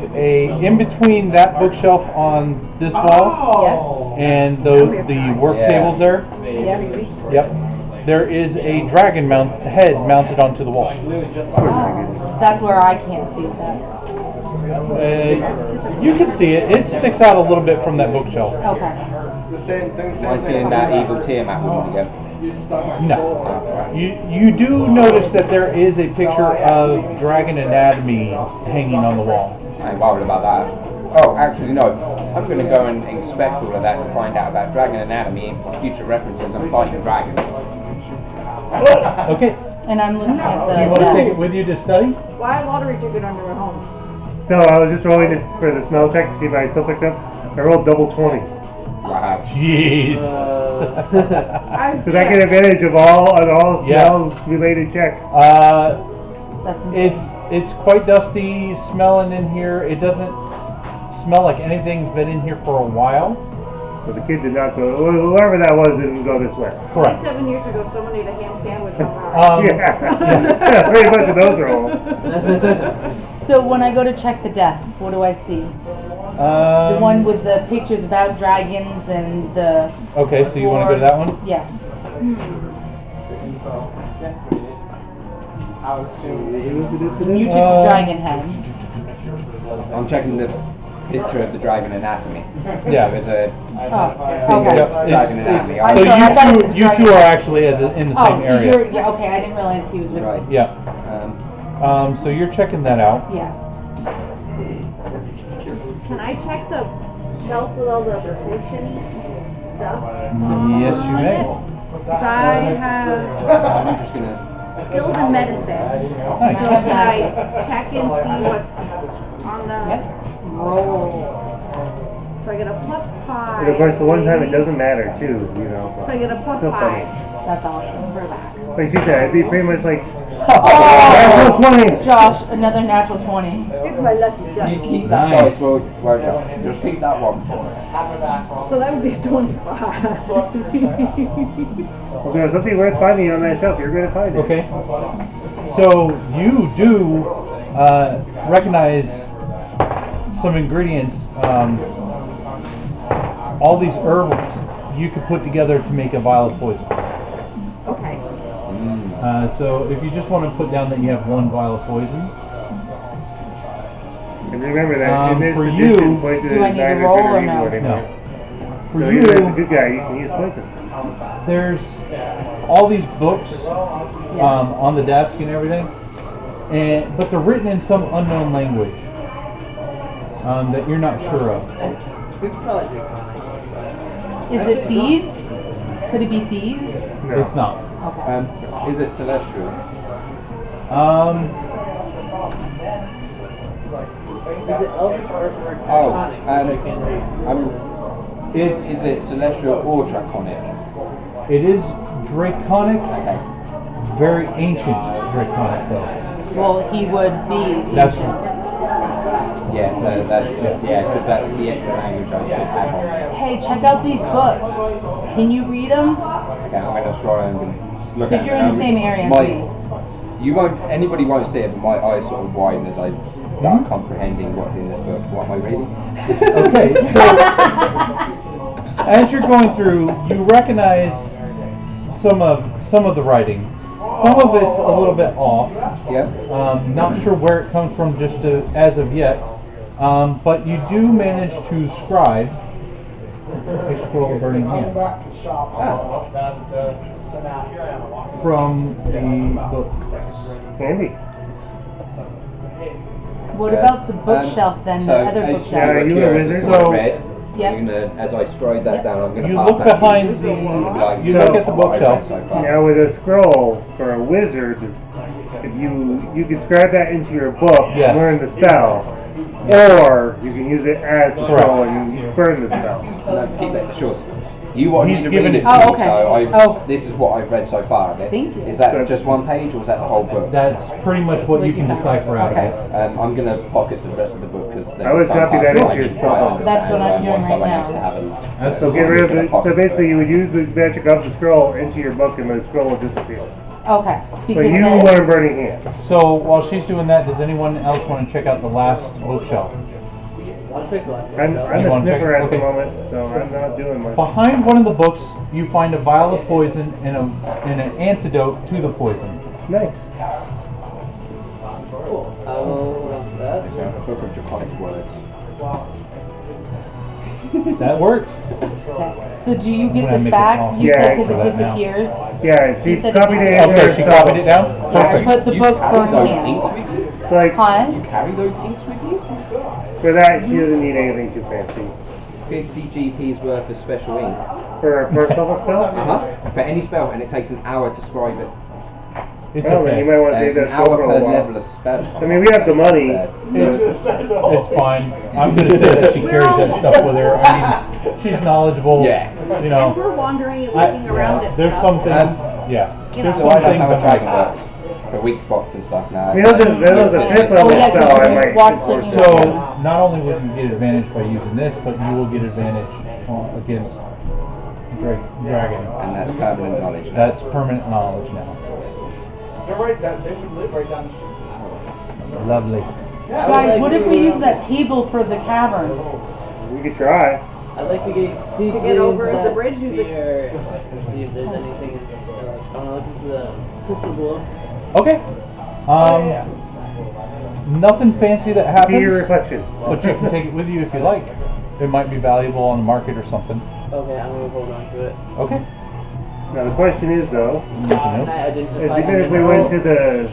in between that bookshelf on this wall and the work tables there. Yep. There is a dragon head mounted onto the wall. That's where I can't see that. You can see it. It sticks out a little bit from that bookshelf. Okay. Am I seeing that evil Tiamat woman again? No. You do notice that there is a picture of dragon anatomy hanging on the wall. I ain't bothered about that. Oh, actually no. I'm going to go and inspect all of that to find out about dragon anatomy and future references on fighting dragons. Okay. And I'm looking at the. Do you want to take it with you to study? Why a lottery ticket on your way home? So I was just rolling this for the smell check to see if I still picked up. I rolled double 20. Wow. Jeez. So I get advantage of all smell related checks. That's insane. It's quite dusty smelling in here. It doesn't smell like anything's been in here for a while. So the kid did not go, whoever that was didn't go this way. Correct. 27 years ago, someone ate a ham sandwich on Yeah, pretty much of those are all. So when I go to check the desk, what do I see? The one with the pictures about dragons and the. Okay, so you want to go to that one? Yes. You took the dragon head. I'm checking the picture of the dragon anatomy. Yeah. There's a Okay. dragon anatomy. I'm So sorry, I thought it was you two are actually in the same so area. yeah, okay, I didn't realize he was with Right. me. Yeah. So you're checking that out. Yes. Can I check the shelf with all the potion stuff? Yes, you may. I have I'm just gonna. skills in medicine. Nice. So can I check and see what's on the roll? So I get a +5. And of course, the one time it doesn't matter too, you know. So I get a Still funny. +5 That's awesome. for that. Like she said, it'd be pretty much like, Oh! natural 20. Josh, another natural 20. It's my lucky You duck. keep that Nice. dice roll. Just keep that one. So that would be 25. If there's something worth finding on that shelf, you're going to find it. Okay. So you do recognize some ingredients. All these herbs you could put together to make a vial of poison. Okay. So if you just want to put down that you have one vial of poison. And remember that in this for edition, you- poison Do I is need to not roll or considered no? evil anymore. No. For So you, even as a good guy, you can use poison. there's all these books on the desk and everything, but they're written in some unknown language that you're not sure of. Is it thieves? Could it be thieves? No. It's not. Okay. Is it celestial? Is it elvish or Oh, draconic? is it celestial or draconic? It is draconic, Okay. very ancient draconic though. Well, he would be. That's Yeah, because that's the extra language I just have on. Hey, check out these books. Can you read them? Okay, I'm gonna scroll and look at Because you're in the same area as me. Anybody won't see it, but my eyes sort of widen as I start comprehending what's in this book. What am I reading? Okay, so as you're going through, you recognize some of the writing. Some of it's a little bit off. Yeah. Not sure where it comes from just as of yet. But you do manage to scribe a scroll of burning hand from the book. Handy. What about the bookshelf then? The other as bookshelf? Yeah, you a wizard? So, So- read, Yep. I'm gonna, as I scribe that down, I'm gonna You pass look that to behind you. you look at the What I've read bookshelf. so far. Now with a scroll for a wizard, if you can scribe that into your book Yes. and learn the spell, or you can use it as the Correct. scroll and you burn the spell. No, keep it short. You want me He's to given read it it- to Oh, me, okay. so this is what I've read so far of it. Thank you. Is that just one page or is that the whole book? That's pretty much what you can decipher out of Okay. it. I'm gonna pocket the rest of the book because I would copy that into your spell. That's what I'm doing right now. That's So get rid of it. So basically you would use the magic of the scroll into your book and the scroll will disappear. Okay. But Because you then- learn burning hands. So while she's doing that, does anyone else want to check out the last bookshelf? I'll check the last one. I'm You a wanna check sniffer it? at the Okay. moment, so I'm not doing much. Behind one of the books, you find a vial of poison and an antidote to the poison. Nice. Cool. What's that? It's a book of draconic words. That works. Okay. So do you I'm get gonna this make it back? possible You Yeah, said for because that it now. disappears. Yeah, she You said copied it it in Okay, there. she copied it down? I Perfect. put the You book carry for those hands. inks with you? So like, Huh? You carry those inks with you? for that, she doesn't need anything too fancy. 50 GP's worth of special ink. For a first level spell? For any spell, and it takes an hour to scribe it. It's Well, then you okay. might want to There's save an that spell hour for per a while. level of spell. I mean, we have the money. It's fine. I'm gonna say that she carries that stuff with her. I mean, she's knowledgeable. Yeah. You know. And we're wandering and I, looking around yeah, at there's stuff. some things. Yeah. You There's know. So some I things don't have a that dragon might. works for weak spots and stuff now. I mean, that was a fifth Oh, level yeah, spell, I you might walk force the- it. So not only would you get advantage by using this, but you will get advantage against dragon. And that's permanent knowledge now. That's permanent knowledge now. They're right. They would live right down the street. Lovely. Guys, what if we use that table for the cavern? We could try. I'd like to get over that the bridge, you could- sphere and see if there's anything. I want to look into the crystal ball. Okay. Nothing fancy that See your happens, reflection. but you can take it with you if you like. It might be valuable on the market or something. Okay, I'm gonna hold on to it. Okay. Now the question is though, Good to Can know. I identify even if we the went to the,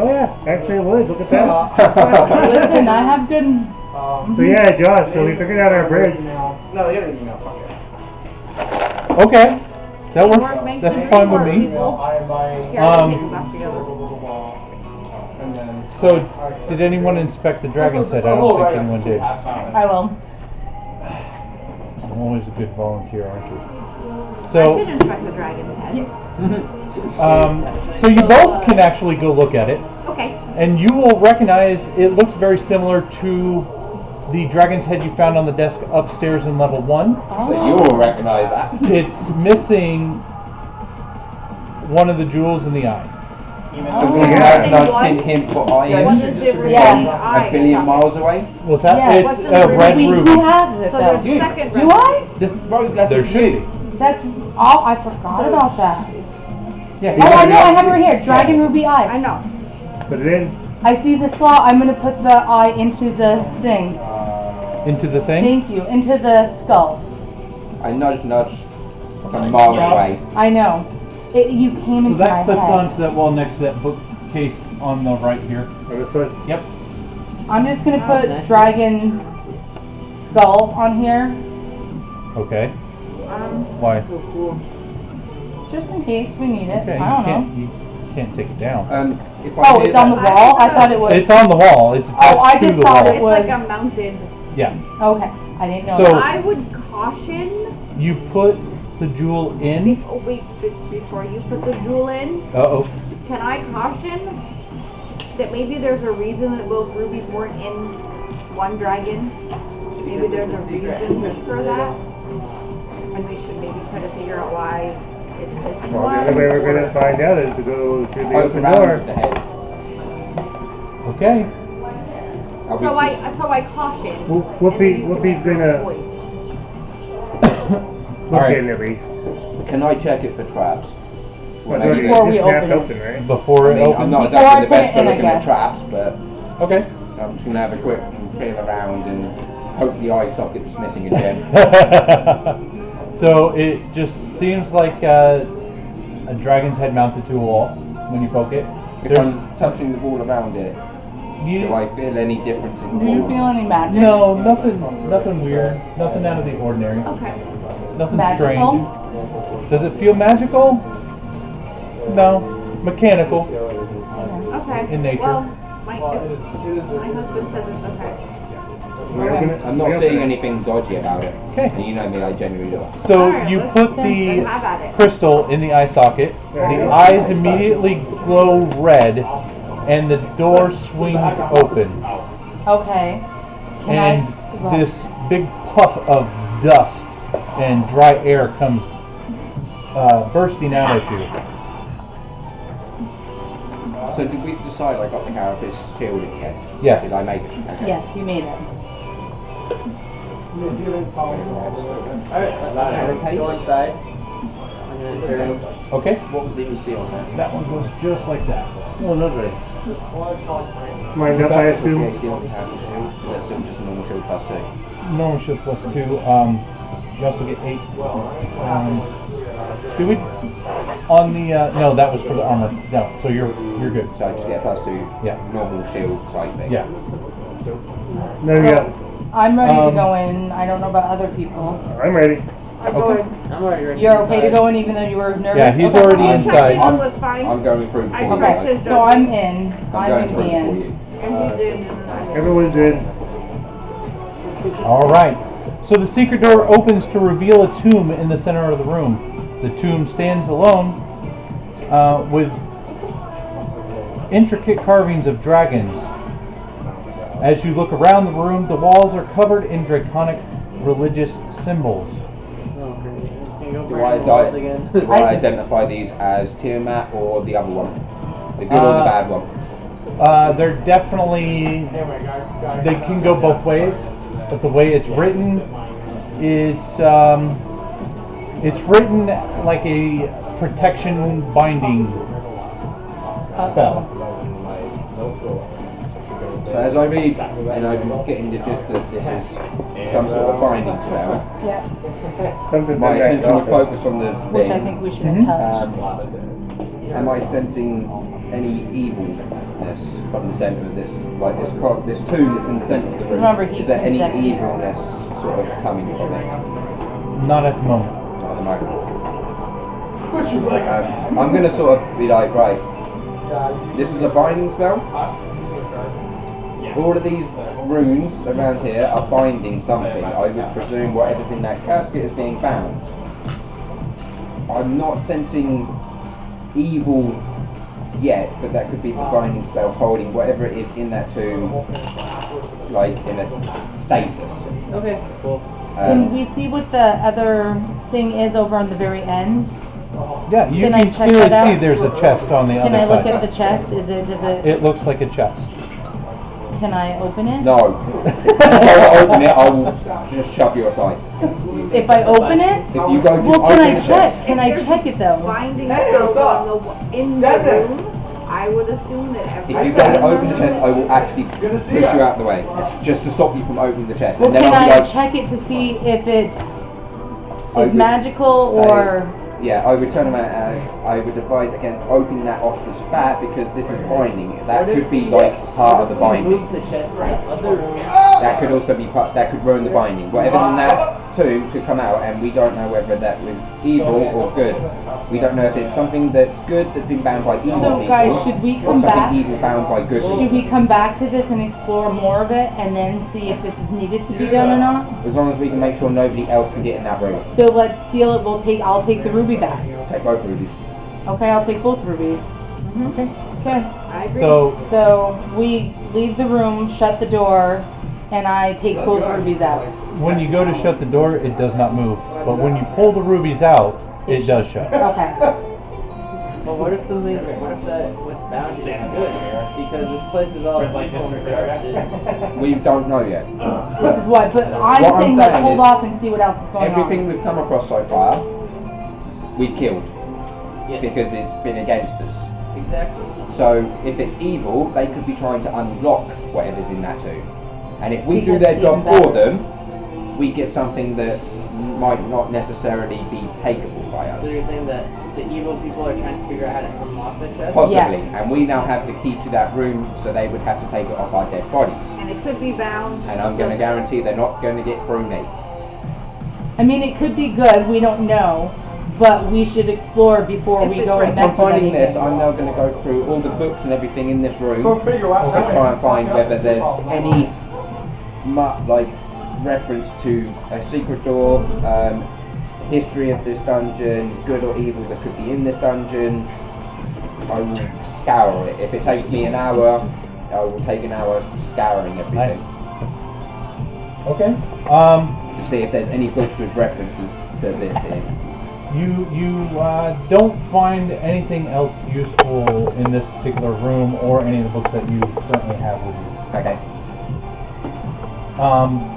oh yeah, actually it would, look at that. Listen, I have good. So yeah, Josh, so we figured out our bridge. No, they haven't email. Fuck it. Okay. That Teamwork works. makes That's the fine with dream me. work. I buy. Here, I can take Um, them back together. And then. So, did anyone inspect the dragon set? I don't think anyone did. I will. I'm always a good volunteer, aren't you? I So, can inspect the dragon's head. so you both can actually go look at it, Okay. and you will recognize it looks very similar to the dragon's head you found on the desk upstairs in level 1. So you will recognize that. It's missing one of the jewels in the eye. So we yeah. recognize him put eye What in is it? Yeah. a billion miles away. What's that? Yeah. What's in It's the a red Wait, ruby. who has it So though? there's You. second Do red. I? The road left There with should you. be. That's. Oh, I forgot about that. Yeah. Oh, I know. I have her here. Dragon ruby I eye. know. Put it in. I see the slot. I'm gonna put the eye into the thing. Into the thing? Thank you. Into the skull. I nudge from a mile away. I know. You came So into that my clips head. onto that wall next to that bookcase on the right here. On this one. Yep. I'm just gonna Oh, put nice. dragon skull on here, Okay. Why? So cool. just in case we need it. Okay, I don't know. you can't take it down. If I Oh, did it's on the that- wall? I thought it was. It's on the wall. It's attached Oh, I to just the thought wall. it was. It's like a mounted. Yeah. Okay, I didn't know. So- that. I would caution. You put the jewel in. Oh wait, before you put the jewel in, Uh-oh. can I caution that maybe there's a reason that both rubies weren't in one dragon? Maybe there's a reason for that, and we should maybe try to figure out why it's missing Well, one. the only way we're gonna find out is to go through the Poke open around door. with the head. Okay. I'll be So I caution. Whoopi's gonna look Alright. in at least. Can I check it for traps? When I Already do Before it? we just snapped open it. open, right? Before I it mean, I'm opens. not Before exactly I the put best it for in, I looking at guess. traps, but Okay. I'm just gonna have a quick feel around and hope the eye socket's missing again. So it just seems like a dragon's head mounted to a wall when you poke it. If There's I'm touching the wall around it, you, do I feel any difference in Do you wall? feel any magic? no, nothing weird, nothing out of the ordinary, Okay. nothing Magical? strange. Does it feel magical? No, mechanical. Okay. In nature. Well, my Well, it is my husband says it's okay. We open it? I'm We not open seeing it. anything dodgy about it. Okay. And you know me, I genuinely do. So Alright, you let's put then the have at it. crystal in the eye socket. The eyes immediately glow red, and the door swings open. Okay. Can And I? this big puff of dust and dry air comes bursting out at you. So did we decide I got the carapace shield in the end? Yes. Did I make it? Okay. Yes, you made it. Alright, go inside. I'm gonna turn. Okay. What was the EC on that? That one goes just like that. Oh, not ready. Mind up, I assume. What's the AC on the carapace shield? Is that still just a normal shield plus 2? Normal shield plus 2. You also get 8. Do we? On the no, that was for the armor. No, so you're good. So I just get plus 2. Yeah. Normal shield type thing. Yeah. There you go. I'm ready to go in. I don't know about other people. I'm ready. I'm Okay. going. I'm already ready. You're okay to go in even though you were nervous? Yeah, he's Okay. already inside. Checking was fine. I'm going through I before you checked guys. his So I'm in. I'm I'm going gonna through be before in. you. And he's in. And I'm in. Everyone's in. All right. So the secret door opens to reveal a tomb in the center of the room. The tomb stands alone with intricate carvings of dragons. As you look around the room, the walls are covered in draconic religious symbols. Oh, great. It's gonna go Do for I, animals again. do I identify these as Tiamat or the other one? The good or the bad one? They're definitely, they can go both ways, but the way it's written, it's written like a protection binding spell. So as I read, and I'm getting the gist that this is some sort of binding spell, Yeah, Something my like attention will that. focus on the which I thing. think we should have touched. Am I sensing any evilness from the centre of this, like this tomb that's in the centre of the room? Remember, he is there any protected you. evilness sort of coming from it? Not at the moment. Not at the moment. I'm going to sort of be like, right, this is a binding spell. All of these runes around here are binding something. I would presume whatever's in that casket is being bound. I'm not sensing evil yet, but that could be the binding spell holding whatever it is in that tomb, like in a stasis. Okay, cool. Can we see what the other thing is over on the very end? Yeah, you Can I can check clearly that out? see there's a chest on the Can other I look side. at the chest? Does it, It looks like a chest. can I open it? No. If I open it, I will just shove you aside. If I open it? If you go to Well, open can I the check? chest, Can I check it though? Binding Hey, spells what's up? in the room. I would assume that if every you go to open the chest, I will actually push you out of the way, just to stop you from opening the chest. Well, And then can I'll be I like, check it to see if it I is would magical say- or? Yeah, I would turn around and I would advise against opening that off the bat because this is binding. That could be like part of the binding. Move the chest to the other room. That could also be part, that could ruin the binding. Whatever's in that tomb could come out and we don't know whether that was evil or good. We don't know if it's something that's good that's been bound by evil So people, guys, should we or come something back? evil bound by good Should people. we come back to this and explore more of it and then see if this is needed to be done or not? As long as we can make sure nobody else can get in that room. So let's seal it. I'll take the ruby back. Take both rubies. Okay, I'll take both rubies. Okay. Okay. I agree. So We leave the room, shut the door, and I take both rubies out. when you go to shut the door, it does not move. But when you pull the rubies out, it does shut. Okay. Well, what if what's bound is good? Because this place is all corrupted. We don't know yet. This is what, but I'm What I'm saying let's saying hold is, off and see what else is going Everything on. we've come across so far, we've killed. Yes. Because it's been against us. Exactly. So if it's evil, they could be trying to unlock whatever's in that tomb. And if we do Because their it's job even for better. them, we get something that might not necessarily be takeable by So us. you're saying that the evil people are trying to figure out how to come off the chest? Possibly. Yes. And we now have the key to that room, so they would have to take it off our dead bodies. And it could be bound. And I'm going to guarantee they're not going to get through me. I mean, it could be good. We don't know, but we should explore before we go and mess From with finding this, anything. I'm now going to go through all the books and everything in this room to figure out. try and find whether there's any like reference to a secret door, history of this dungeon, good or evil that could be in this dungeon. I will scour it. If it takes me an hour, I will take an hour scouring everything Okay. to see if there's any books with references to this in. You don't find anything else useful in this particular room or any of the books that you currently have with you. Okay.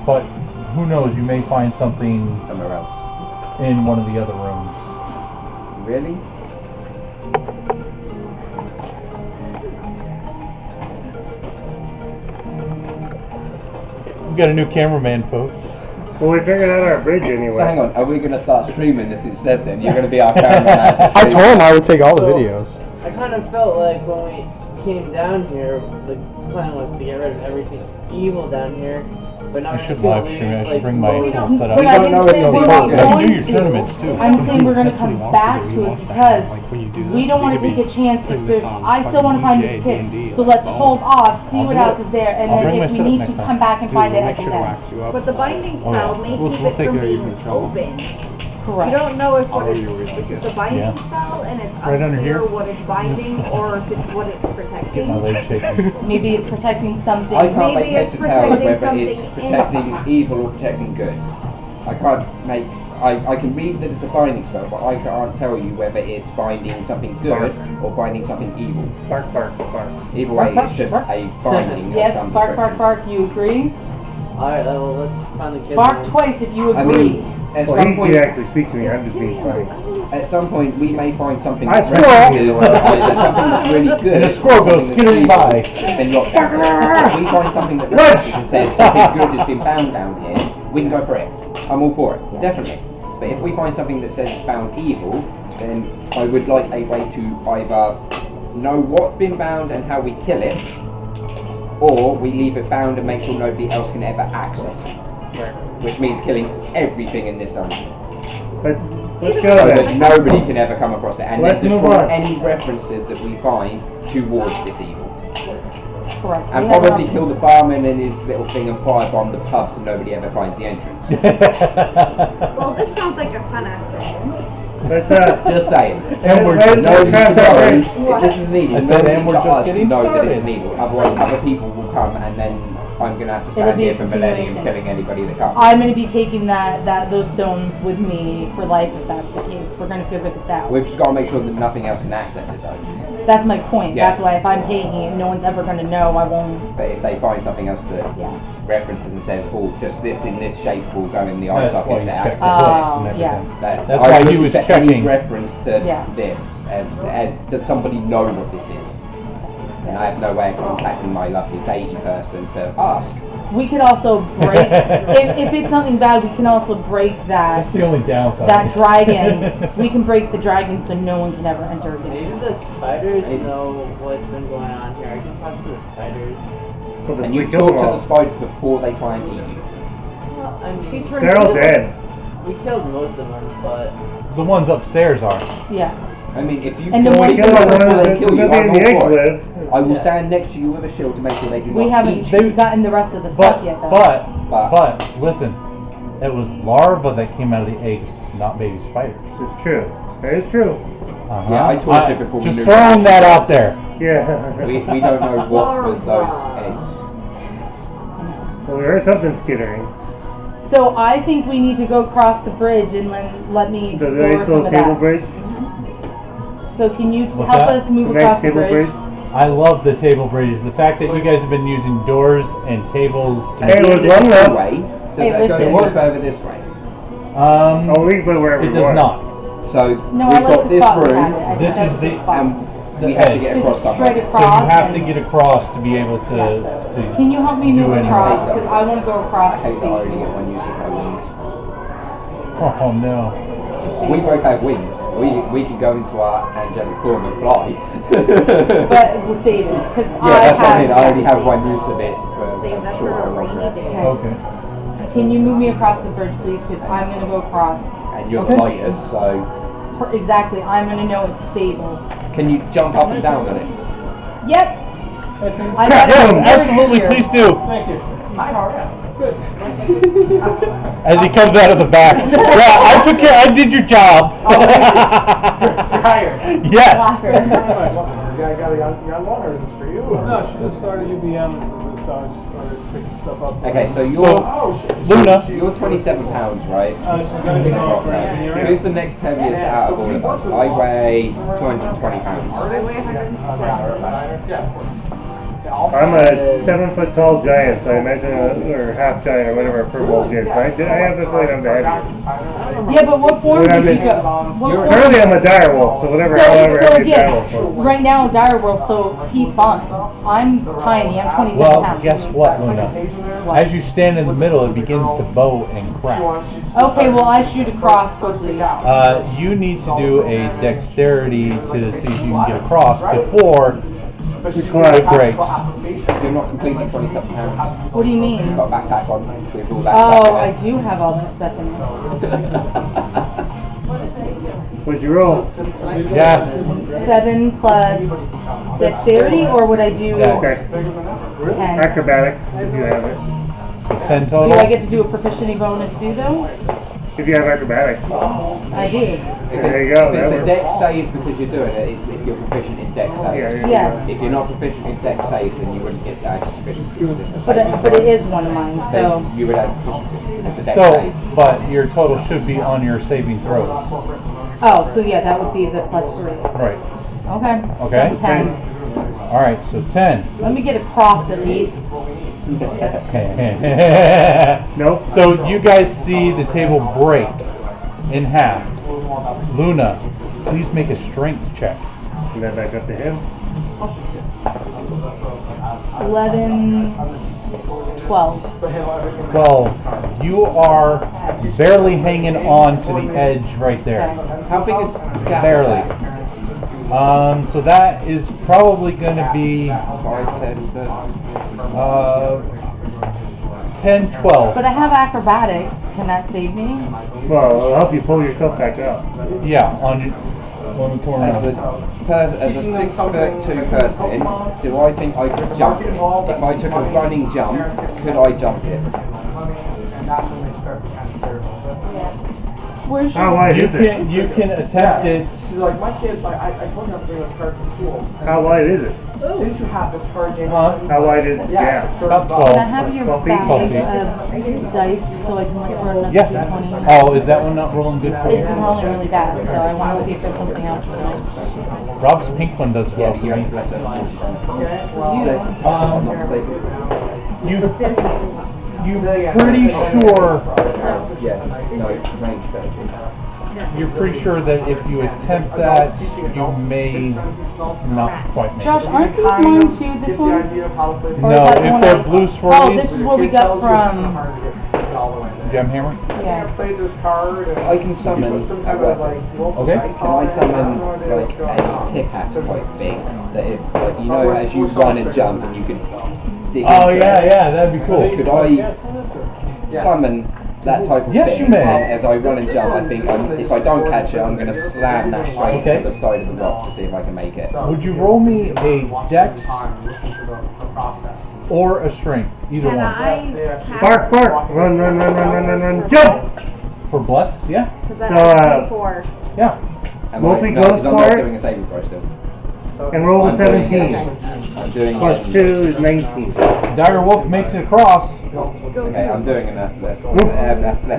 But who knows? You may find something Somewhere else. in one of the other rooms. Really? We got a new cameraman, folks. Well, we figured out our bridge anyway. So hang on, are we going to start streaming this instead then? You're going to be our cameraman. I told him I would take all the videos. I kind of felt like when we came down here, the plan was to get rid of everything evil down here. But now I should live stream. I should bring my We full don't- setup. But I don't didn't know say if we're they'll not do it. You can going do your to. tournaments too. I'm saying we're going to That's what he come wants back do. He to it wants to because have, like, when you do we this, don't want to we take a could be chance if putting there's. this on I still want to find this kid. D&D, So like, let's boom. hold off, see I'll what do else it. is there, and I'll then bring if my we setup need next to time. come back and Dude, find we'll it make at sure the to end. wax you up. But the binding Oh, yeah. spell may We'll keep it take from care of you being from the trouble. open. Correct. You don't know if what Oh, it's, you're really if it's good. a binding Yeah. spell and it's Right under unclear here. what it's binding or if it's what it's protecting. Get my leg shaking. Maybe it's protecting something. I can't Maybe make heads it's or tails protecting whether something it's protecting evil or protecting good. I can't make. I can read that it's a binding spell, but I can't tell you whether it's binding something good or binding something evil. Bark, bark, bark. Either way, Bark, it's just bark. a binding Yes, of some bark, bark, description. bark. You agree? Alright, well, let's find the kid. Bark twice if you I agree. mean, at Well, some he point, can actually speak to me. I'm just being funny. at some point, we may find something I that swear. references something that's really good. And the squirrel or goes something that's skittering evil, by. Then not if we find something that references and says something good has been found down here, we can go for it. I'm all for it, definitely. But if we find something that says it's found evil, then I would like a way to either know what's been bound and how we kill it, or we leave it bound and make sure nobody else can ever access it. Which means killing everything in this dungeon. Let's go So then. that nobody can ever come across it, and Let's then move destroy on. any references that we find towards this evil. Correct. And We have probably enough- kill the barman and his little thing and firebomb the pub so nobody ever finds the entrance. Well, this sounds like a fun afternoon. Let's Just saying. And we're Let's just Nobody cross should that know bridge. if this is an evil. I said, Nobody and we're but just us getting know that it's started. an evil. Otherwise, other people will come, and then I'm going to have to It'll stand be a here for millennium continuation. killing anybody that comes. I'm going to be taking those stones with me for life if that's the case. We're going to figure this out. We've just got to make sure that nothing else can access it, though. That's my point. Yeah. That's why if I'm taking it, no one's ever going to know. I won't. But if they find something else that Yeah. references and says, "Oh, just this in this shape will go in the eye That's why socket you to check access the it," place and yeah. everything. That- That's I why look he was for checking. any reference to Yeah. this, and does somebody know what this is? And I have no way of contacting my lovely deity person to ask. We could also break. if it's something bad, we can also break that That's the only downside. that dragon. We can break the dragon so no one can ever enter again. Maybe the spiders know what's been going on here. I can talk to the spiders. Well, And we you killed talk them to all. the spiders before they try and eat you. Well, I mean, They're all dead. we killed most of them, but The ones upstairs are. Yeah. I mean, if you And the kill ones me that Kill are before one they of kill you, the I'm the egg all for it. live. I will Yeah. stand next to you with a shield to make sure they do We not haven't eat. They- gotten the rest of the stuff yet, though. But listen, it was larvae that came out of the eggs, not baby spiders. It's true. That is true. Uh-huh. Yeah, I told you before we Just knew throwing that. that out there. Yeah. We don't know what was those eggs. Well, we heard something skittering. So I think we need to go across the bridge and let me The explore nice some little of table that. bridge. So can you What's help that? us move The across nice the table bridge? bridge. I love the table bridges. The fact that you guys have been using doors and tables to Hey, it was long This enough. way, does Hey, that go listen. any further this way? Oh, we can put it wherever it we does want. not. So No, we've I like got the this spot we have room, it. I think This that's is a good the- spot. and The we have to edge. get Is across it somewhere. straight So across? you have to and- get across to be able to. Can you help me do move anything. across? Because I want to go across I to hate that I already see. get one use of my wings. Oh no. Just see. We both have wings. We could go into our angelic form and fly. But we'll save it because Yeah, that's what I mean. I already have have. one use of it. Save that Sure, for a I love rainy that. day. Okay. Can you move me across the bridge, please? Because I'm gonna go across. And you're Okay. the lightest, so Exactly. I'm gonna know it's stable. can you jump up and down on it? Yep. I got Yes, it. absolutely. Here. Please do. Thank you. Hi. As he comes out of the back. Yeah, I took care. I did your job. Yes. I got a young one, or is this for you? No, she just started UVM, so I just started picking stuff up. Okay, so you're Luna. You're 27 pounds, right? She's gonna be off for engineering. Who's the next heaviest out of all of us? I weigh 220 pounds. I weigh 107. I'm a 7 foot tall giant, so I imagine, or half giant, or whatever a purple is. I have the feeling I'm the heaviest. Yeah, but what form did you go? Currently I'm a dire wolf, so whatever, however heavy a dire wolf is. Right now, dire wolf, so he's fine. I'm tiny. I'm 27 Well, pounds. guess what, Luna? As you stand in the middle, it begins to bow and crack. Okay, well I shoot across quickly. You need to do a dexterity to see if you can get across before it breaks. You're not completely 27 pounds. What do you mean? You've got a backpack on with all that Oh, stuff I in it. do have all that stuff in it. What'd you roll? Yeah. 7 plus dexterity, or would I do Okay. 10? Acrobatics, if you have it. So 10 Do total. I get to do a proficiency bonus too, though? If you have acrobatics. I do. If There you go, If it's that a dex save because you're doing it, it's if you're proficient in dex saves. Yeah, Yes. If you're not proficient in dex saves, then you wouldn't get that proficiency. Because it's a But saving it throw. is one of mine, so. So you would have proficiency. It's a dex So, save. but your total should be on your saving throws. Oh, so yeah, that would be the plus 3. Right. Okay. Okay. So 10. All right. So 10. Let me get across at least. Nope. So you guys see the table break in half. Luna, please make a strength check. And then back up to him. 11, 12. 12. You are barely hanging on to the edge right there. How big a gap Barely. is that? So that is probably going to be 5, 10, 30. 10, 12. But I have acrobatics. Can that save me? Well, it'll help you pull yourself back up. Yeah, on the corner. As a 6'2" person, do I think I could jump it? If I took a running jump, could I jump it? And that's when they start to kind of care about it. Where's How your... wide is it? You can attempt it. She's like, my kids, like, I told them to bring those cards to school. How wide is it? Didn't you have this card game? Huh? How wide is it? Yeah. Yeah. About Can I 12. have your 12 bag feet. of dice so I can look for another Yeah. D20? Oh, is that one not rolling good for It's you? been rolling really bad, so I want to see if there's something else. Rob's pink one does Yeah, well but you for have me. to bless it. You. You're pretty sure. Yeah, no, range 30. You're pretty sure that if you attempt that, you may not quite make Josh, it. aren't these mine too, this one? Or No, is that the if one they're I- blue Oh, swirlies, this is what we got from... Gemhammer. Yeah. Played this card. And I can summon some a kind of weapon. like roll some Okay. dice Can I on it. summon I have no idea like what's going a on. pickaxe type thing that if like you know as you run and jump and you can dig Oh into yeah, it, yeah, that'd be cool. could I summon that type of Yes, thing? you may. And as I run and jump, I think if I don't catch it, I'm going to slam that straight Okay. to the side of the rock to see if I can make it. Would you roll me a dex Listen to the process. or a strength? Either Can one. I Bark, bark! Run, run, run, run, run, run, run! Jump! For bless? Yeah. Because that So, has uh, 24. Yeah. Am Wolfie I, no, goes 'cause I'm for not it. doing a saving throw still. And roll I'm the doing 17. it. I'm doing Plus it. 2 is 19. Dire Wolf makes it across. Okay, I'm doing an athletics Ooh, strength that was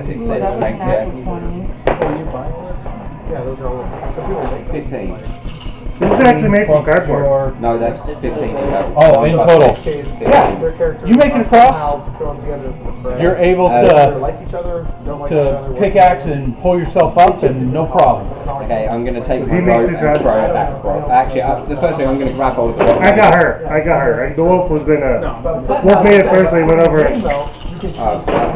check. natural 20. Yeah, those are all. Some people make 15. This is actually made from Plus cardboard. your- No, that's 15 in total. Oh, in total. Yeah. their characters. You make it across, somehow thrown together as a thread. You're able Uh, Either to like each other, don't like each other. pickaxe and pull yourself up, and no problem. Okay, I'm going to take my He makes rope it and grab- throw it back across. Actually, the first thing I'm going to grab hold of the rope. I got her. The wolf was gonna. Wolf made it first, so he went over it.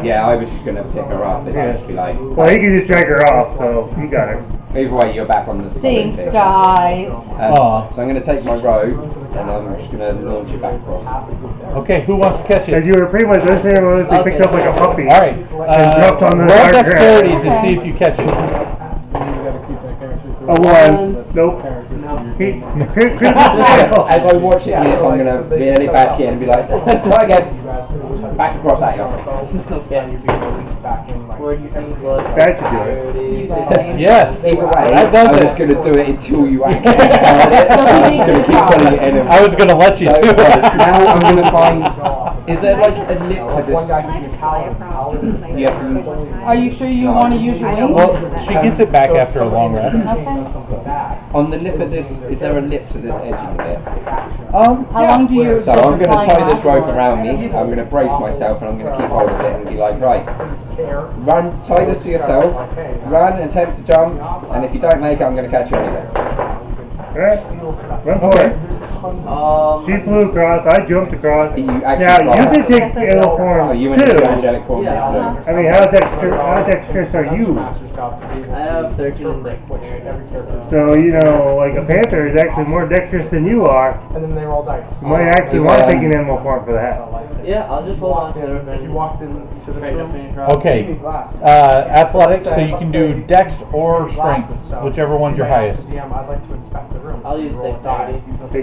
Yeah, I was just going to pick her up and just be like, Well, he could just drag her off, so you got her. either way, you're back on the Thanks, thing. guys. Aw. So I'm going to take my rope and I'm just going to launch it back across. Okay, who wants to catch As it? you were pretty much listening, they picked up like a puppy. All right. dropped on the Roll hard dexterity ground. to see if you catch it. A 1. Nope. As I watch it, yes, I'm gonna reel it back in and be like, try again. Back across that yard. Where do you think was? That should do it. Yes. Either way, That does I'm it. just gonna do it until you actually start it. I'm just gonna keep putting it in. I was gonna let you do it. Now I'm gonna find. Is there like a lip to this? Yeah. Are you sure you want to use your wings? Well, she gets it back after a long rest. Okay. On the lip of this, is there a lip to this edging bit? How long do you? So I'm going to tie this rope around me, I'm going to brace myself and I'm going to keep hold of it and be like, right, run, tie this to yourself, run and attempt to jump, and if you don't make it, I'm going to catch you anyway. Alright, run for it. She flew across, I jumped across. You Now, actually you can take ill form Oh, you went too. into angelic form. Yeah. I mean, how dexterous are you? I have 13 in dexterity. So, you know, like a panther is actually more dexterous than you are. And then they roll dice. You might actually want to take an animal form for that. Yeah, I'll just hold on to it. If you walked into the room, Okay. Athletics, so you can do dex or strength, whichever one's your highest. DM, I'd like to inspect the room. I'll use dexterity.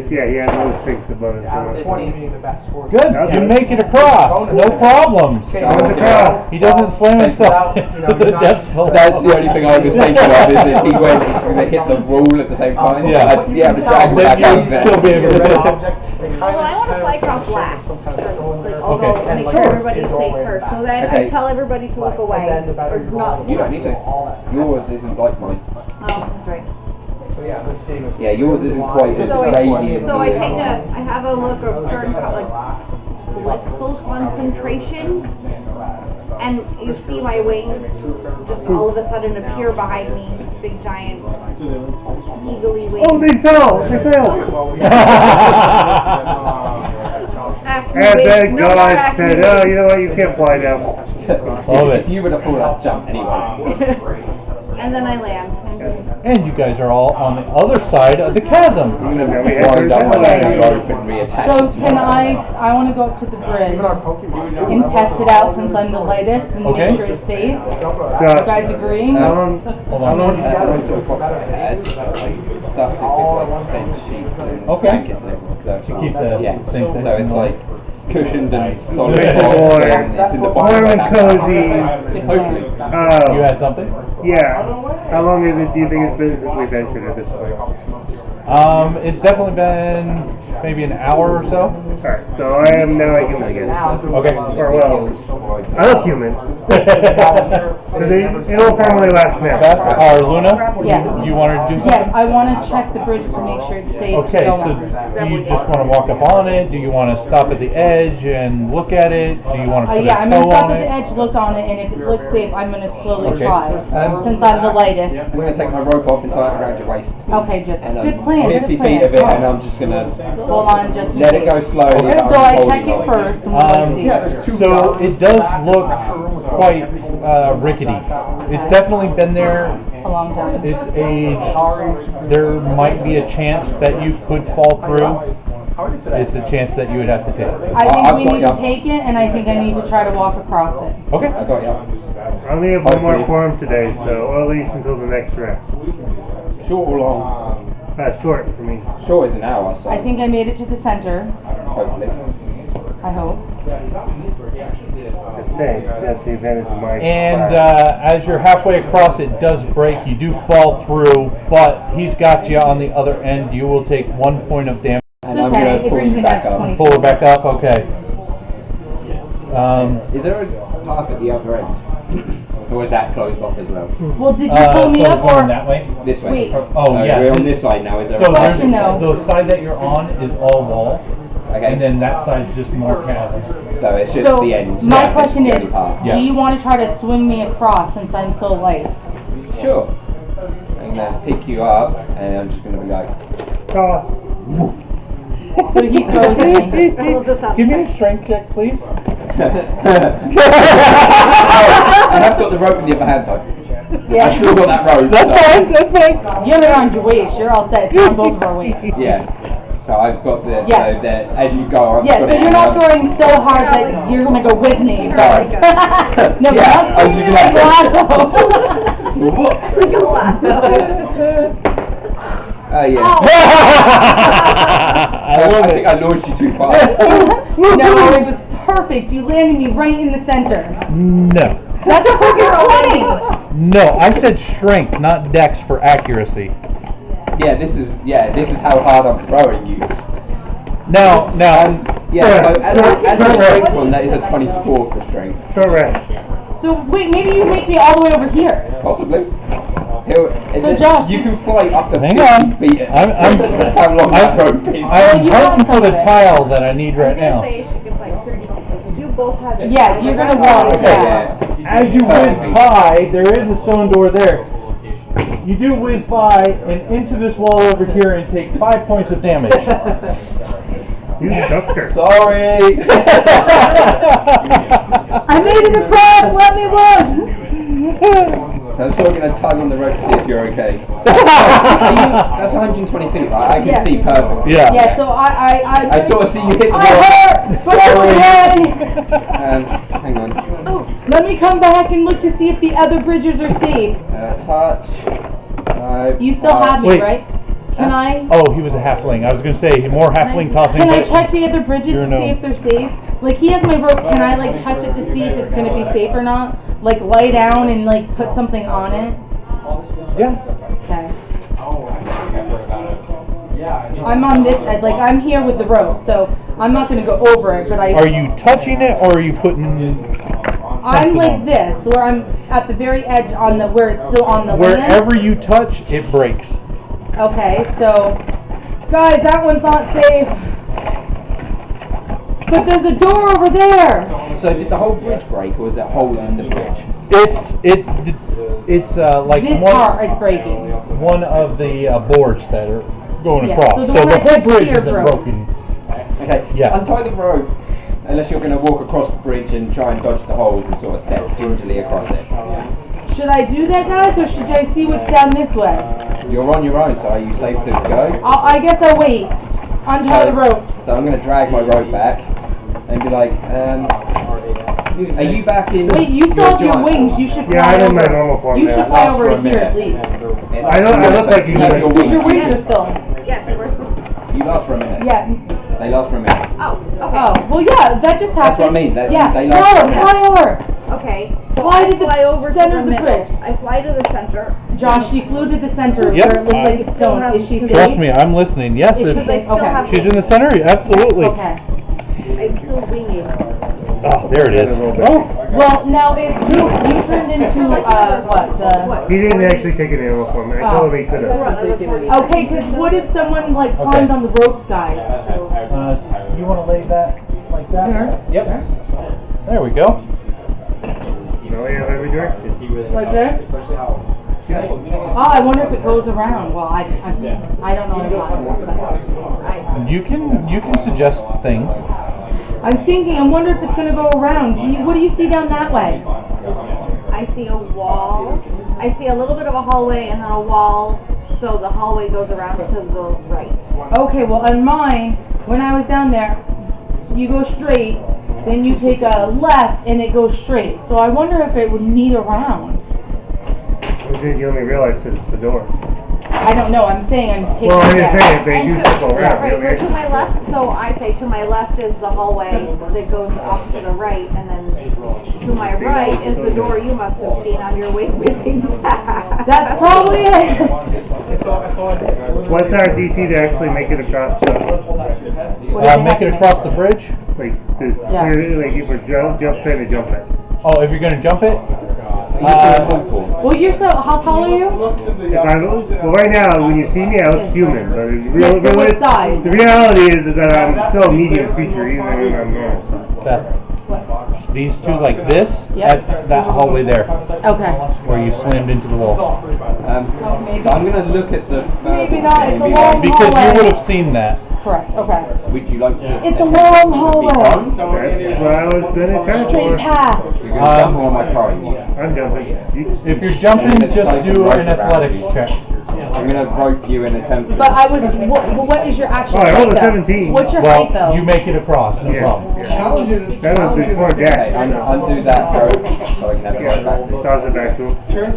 Yeah, he has no strength to bonus. Out of So. 20 being the best score. Good, you make it across, no problems. Bonus across. He doesn't slam himself to the depth hole. That's the only thing I was thinking of, is if he went, he's going to hit the wall at the same time. Yeah. I'd be able to drag him Then back you'll out there. still be able to do it. Well, I want to fly across last. Although, make sure everybody's safe first. So then Okay. I tell everybody to look away. Or not. You don't need to. Yours isn't like mine. Oh, that's right. So yeah, this game is. Yeah, yours isn't quite as So radiant. I have a look of certain like blissful concentration, and you see my wings just all of a sudden appear behind me, big giant eagly wings. Oh, they fell! They fell! And then God said, oh, you know what, you can't fly now. If you would have pulled that jump anyway. And then I land. And you guys are all on the other side of the chasm. I'm going to wind up my leg rope and reattach So it to can my I want to go up to the bridge and test it out since I'm the lightest and Okay. make sure it's safe. So, You guys agree? how long? Hold How on. long? Also a fox head, like stuffed it with like bed sheets and Okay. blankets and everything. So To keep the yeah, thing so safe. it's like cushioned and solid Good box boy. and it's in the bottom Warm of and that. cozy. Hopefully. You had something? Yeah. How long is it, do you think it's been since we ventured at this point? It's definitely been maybe an hour or so. Alright, so I am now a human again. Okay. Or well, I look human. Because it'll probably last now. Beth or Luna? Yes. You wanted to do Yes, something? I want to check the bridge to make sure it's safe Okay, to go so on. do you just want to walk up on it? Do you want to stop at the edge and look at it? Do you want to put Yeah, a I'm gonna toe stop on at the it? edge, look on it, and if it looks safe, I'm gonna slowly Okay. try. Since I'm the lightest. I'm going to take my rope off and tie it around your waist. Okay, just And good plan. 50 Good feet of plan. it and I'm just going to Hold on, just in let it case. go slowly. but So I'm I holding check it on. first, and what do I see? So it does look quite rickety. It's definitely been there. A long time. It's aged. There might be a chance that you could fall through. It's a chance that you would have to take. I think we need to take it, and I think I need to try to walk across it. Okay. I got you. I only have one more form today, so or at least until the next rest. Short or long? Short for me. Short is an hour, so I think I made it to the center. hopefully. I hope. Thanks, that's the advantage of my And class. as you're halfway across, it does break. You do fall through, but he's got you on the other end. You will take 1 point of damage. And I'm Okay, going to it pull brings you me back back to up. 20. Pull her back up. Okay. Is there a path at the other end? Or is that closed off as well? Well, did you pull me so up going or? that way? This way? Wait. Oh, So yeah. we're on this side now, is there So a path? Question no. the side that you're on is all wall, Okay. and then that side's just more chasm. So it's just So the end. my Yeah, question it's is, the only path. Yeah. do you want to try to swing me across since I'm so light? Sure. I'm going to pick you up and I'm just going to be like, So he throws me. Hold this up. Give me a strength check, please. I have got the rope in the other hand though. Yeah. I've still got that rope. That's so- fine. That's fine. You have it around your waist. You're all set. It's on both of our waists. Yeah. So I've got the, Yeah. so that as you go, I've Yeah, got so it you're not around- throwing so hard that you're gonna go with me. No, but Yeah, not I'm swinging just like gonna- lasso. Oh yeah. I love I think I it. launched you too far. No, it was perfect. You landed me right in the center. No. That's a perfect 20. No, I said strength, not dex for accuracy. Yeah, this is how hard I'm throwing you. Now, Yeah, so as a strength one, that is a 24 for strength. Short rest. So wait, maybe you make me all the way over here. Possibly. Josh, you can fly up to hang 50 on. feet. That's how long that rope is. I'm you hunting have for the something. tile that I need right now. Say she could like you both have it. Yeah, you're gonna want it. Okay, Yeah. yeah. As you whiz by, there is a stone door there. You do whiz by and into this wall over here and take 5 points of damage. You sucked her. Sorry. I made it across. Let me run. So I'm still going to tug on the rope to see if you're okay. That's 120 feet, right? I can Yeah. see perfectly. Yeah. Yeah. So I sort of see you hit the I hurt, but I'm wall. okay. Hang on. Let me come back and look to see if the other bridges are safe. Touch. You still have me, Wait. right? Can I? Oh, he was a halfling. I was going to say more halfling tossing. Can I but check the other bridges you're to no. see if they're safe? Like he has my rope. Can I like touch it to see if it's gonna be safe or not? Like lie down and like put something on it. Yeah. Okay. I'm on this edge. Like I'm here with the rope, so I'm not gonna go over it. But I. Are you touching it or are you putting? I'm something like on? this, where I'm at the very edge on the where it's still on the land. Wherever you touch, it breaks. Okay, so guys, that one's not safe. But there's a door over there. So did the whole bridge break, or is there holes in the bridge? It's like This part is breaking. one of the boards that are going Yeah, across. so So the one the that whole touched bridge here isn't broke. broken. Okay, Yeah. untie the rope, unless you're going to walk across the bridge and try and dodge the holes and sort of step gingerly across it. Should I do that, guys, or should I see what's down this way? You're on your own, so are you safe to go? I guess I'll wait. Untie the rope. So I'm going to drag my rope back and be like, are you back in? Wait, you still have your giant wings. form? You should Yeah, fly I'm in my over. normal form You now. should fly Lasts over for a here at minute. least. I look like you have do. your Your wings. wings are still. Yes, we're supposed to. You last for a minute. Yeah. They last for a minute. Oh, okay. Oh, well, yeah, that just happened. That's what I mean, they yeah. last Fly for a over, minute. fly over. Okay. So Fly I to the fly over to center the of the middle. bridge. I fly to the center. Josh, she flew to the center Yep. where it looks like it's stone. Is she safe? Trust me, I'm listening. Yes, Is she if safe? I still Okay. have she's in the center, absolutely. Okay. I'm still winging. Oh, there it is. Oh, Well, now if you turned into what He didn't actually take an animal form. I told him he could have. Okay, because what if someone like climbed on the ropes, guys? you want to lay that like that? Here? Yep. There we go. No, we have every direction. Like there? Oh, I wonder if it goes around. Well, I don't know about it. You can suggest things. I'm thinking. I wonder if it's gonna go around. What do you see down that way? I see a wall. I see a little bit of a hallway and then a wall. So the hallway goes around to the right. Okay, well on mine, when I was down there, you go straight, then you take a left and it goes straight. So I wonder if it would meet around. You only realize that it's the door. I don't know. I'm saying I'm taking Well, I'm a just guess. saying, they do And circle around. right, so to my left, so I say to my left is the hallway that goes off to the right, and then to my right is the door you must have seen on your way whizzing back. That's probably it. What's our DC to actually make it across the, What do they Make have it to across the bridge. like, this, Yeah. like if we're jump trying to jump it. Oh, if you're gonna jump it. Well, you're so. How tall are you? If I, well, right now, when you see me, I look human, but Yes, but what size? the reality is that I'm still a medium creature, even when I'm normal size. Beth, these two like this. Yep. That's that hallway there, Okay. where you slammed into the wall. Maybe. So I'm going to look at the. Maybe not, it's a maybe long like, Because you hallway. would have seen that. Correct. Okay. would you like to? It's a long hallway. That's what I was gonna try Straight for. path. You're going to jump on my car. I'm jumping. If you're jumping, just do an athletics check. I'm going to rope you and attempt to. But I was. What is your actual Oh, I rolled height, a though? 17. What's your height though? Well, you make it across, no Yeah, problem. yeah. That was before Okay, gas. undo that rope so I can have it right back. Toss it back to him.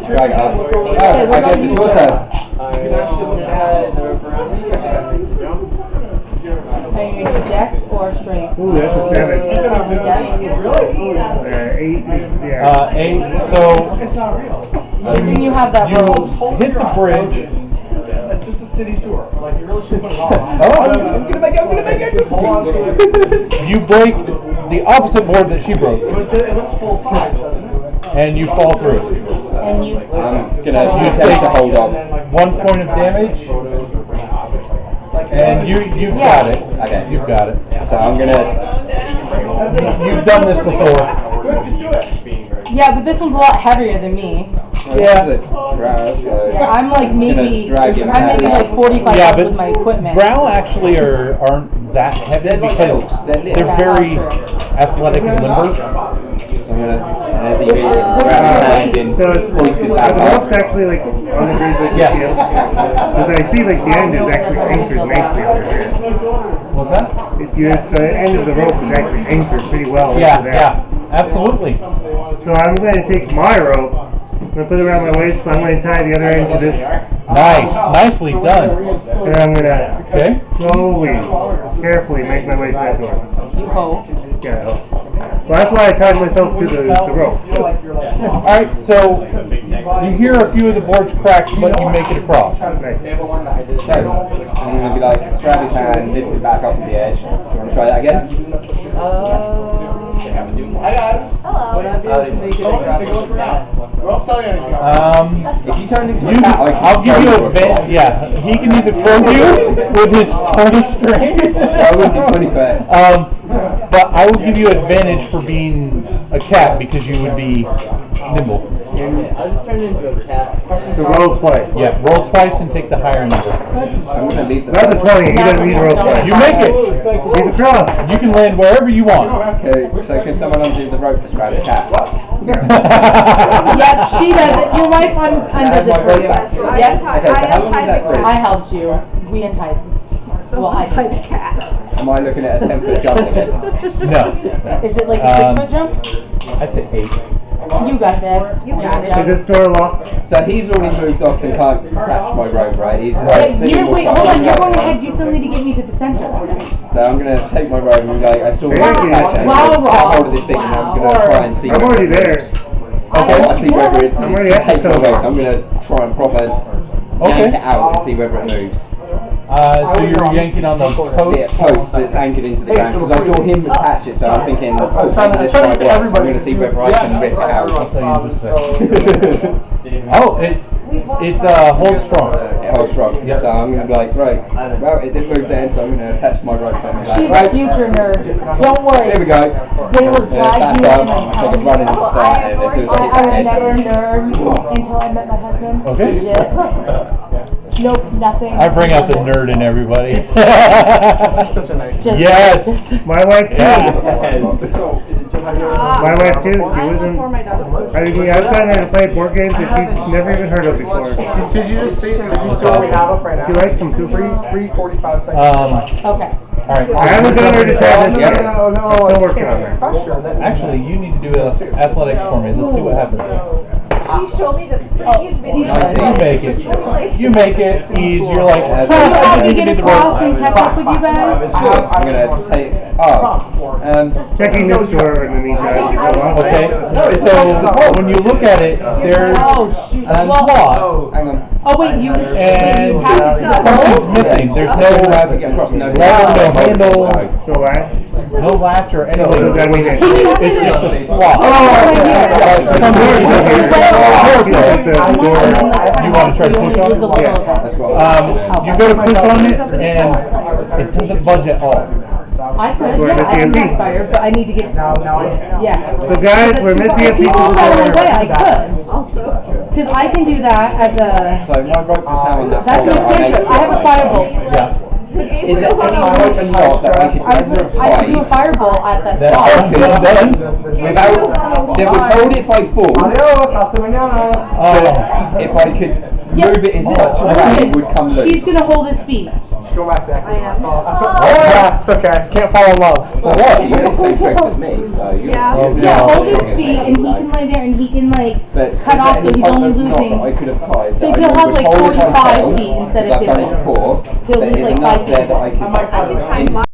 Drag it up. what I about guess you? it's your turn. You can actually look ahead and the reverse dex or straight? Ooh, that's a 7. Dex? 8, yeah. 8. So It's not real. Then you have that you roll. hit the bridge. It's just a city tour. Like, you really should put it on. Oh, I'm gonna make it. Hold on to it. you break the opposite board that she broke, But it looks full size, doesn't it? and you fall through. And you. I'm gonna You attempt take to hold on. 1 point of damage, and you've got it. Okay. You've got it. So I'm gonna. You've done this before. Good, just do it. Yeah, but this one's a lot heavier than me. Yeah. Yeah, I'm like maybe, drag him I'm maybe like 45 Yeah, pounds but with my equipment. Drow actually aren't that heavy They're like because elves. They're they're Yeah, very that's athletic and limber. I'm gonna. As he grab his hand and So it's, hoist it the back up. rope's actually like on the bridge like Yes. because I see like the end is actually anchored nicely over here. What's that? The end of the rope is actually anchored pretty well over Yeah, there. yeah, absolutely. So I'm going to take my rope, I'm going to put it around my waist, but I'm going to tie the other end to this, Nice, nicely done. and I'm going to Okay. slowly, carefully make my way to that door. You hope. Yeah, I hope. Well, that's why I tied myself to the rope. Alright, so you hear a few of the boards crack, but you make it across. Nice. I'm gonna be like, grab his hand, lift it back up to the edge. Do you want to try that again? Hi, guys. Would I be able to make it a grab We won't sell you anything. If you turn into a You, cat, I'll give you advantage. Yeah, he can either throw you with his 20 strength. I wouldn't be 20 fair. But I will give you advantage for being a cat because you would be nimble. I'll just turn into a cat. So roll play. Yeah, roll twice and take the higher number. I'm gonna leave the. That's a 20, he doesn't need a roll play. You make it. He's across. You can land wherever you want. Okay, so can someone undo the rope to grab the cat? Yep, she does it. Your wife undoes it for you. Okay, so Yep. how long is that for? I helped you. We untied. Well, I did. the cat. Am I looking at a 10-foot jump again? No. Is it like a 6-foot jump? I'd say 8. You got this. You got it. Is this door locked? So he's already moved off and can't catch my rope, right? He's Wait, sitting wait, on hold on. my You're rope. going ahead. You still need to get me to the center. So I'm gonna take my rope and be like, I saw you Wow. catch it. Wow, I'm Rob. hold of this thing and I'm gonna Wow. try and see. I'm already there. Okay, I see whether it's. I'm already at the take my stone. rope. I'm gonna try and proper Okay. yank it out and see whether it moves. So you're yanking on the post. The post that's anchored into the ground because I saw him attach it, so I'm thinking this trying to might get work. So I'm everybody gonna see whether I can rip it out. Oh, it holds strong. It holds strong. Yep. So I'm gonna be like, right, well, it did move then, so I'm gonna attach my rope. So I'm She's like, a right, future nerd. Don't worry. here we go. They will drag Back you up, in and take a run into the start, and as soon as I hit I the was edge, never a nerd until I met my husband. Okay. Legit. Nope, nothing. I bring out the nerd in everybody. Such a nice. Just- Yes. My wife too. Yes. My wife too. She wasn't. Before my dog. I was telling her to play board games that she's never even heard of before. Did you just see? Did you see what we have up right now? She likes them too. Free 45 seconds. Okay. All right. I haven't gotten her to try this yet. No, I'm still working on her. Pressure. Actually, you need to do athletics for me. Let's see what happens. He showed me the previous video. You make it. You make it easy. You're like, Yeah, So you want me to you get did the across rope. and catch up with you guys? I'm gonna take. Checking this door in the meantime. Okay. So when you look at it, there's Oh, shoot. a cloth Hang on. Oh, wait, you and attached it to the something's rope? missing. There's No, no I get across. No, lever, no handle, So what? no latch or So anything. does that mean that? It's just a slot. You want to try to push on it? That's what. You go to push on it and it doesn't budge at all. I could, yeah, I am not fired, but I need to get, yeah. So guys, we're missing a If you piece of hold the out of the way, door. I could. Because I can do that as a, So my rope is now on that that's pole an that I made. adventure. I have a firebolt. Yeah. Is there any rope and knot that I could I could do a tie firebolt at that That's spot. done. without, that would hold it by full, Adios, hasta mañana. if I could move it in such a way it would come loose? She's gonna hold his feet. Go back, Zach. I am. Yeah, it's okay. Can't fall in love. Well, what? You're the same strength as me, so you Yeah. Yeah, hold his feet and he can lay there and he can like But cut off so any he's type only of knot losing. that I could have tied So that he'll I have would like hold it 45 myself, feet instead of because I've done it 50. before, He'll but lose is like enough 5 there that I feet. could I can try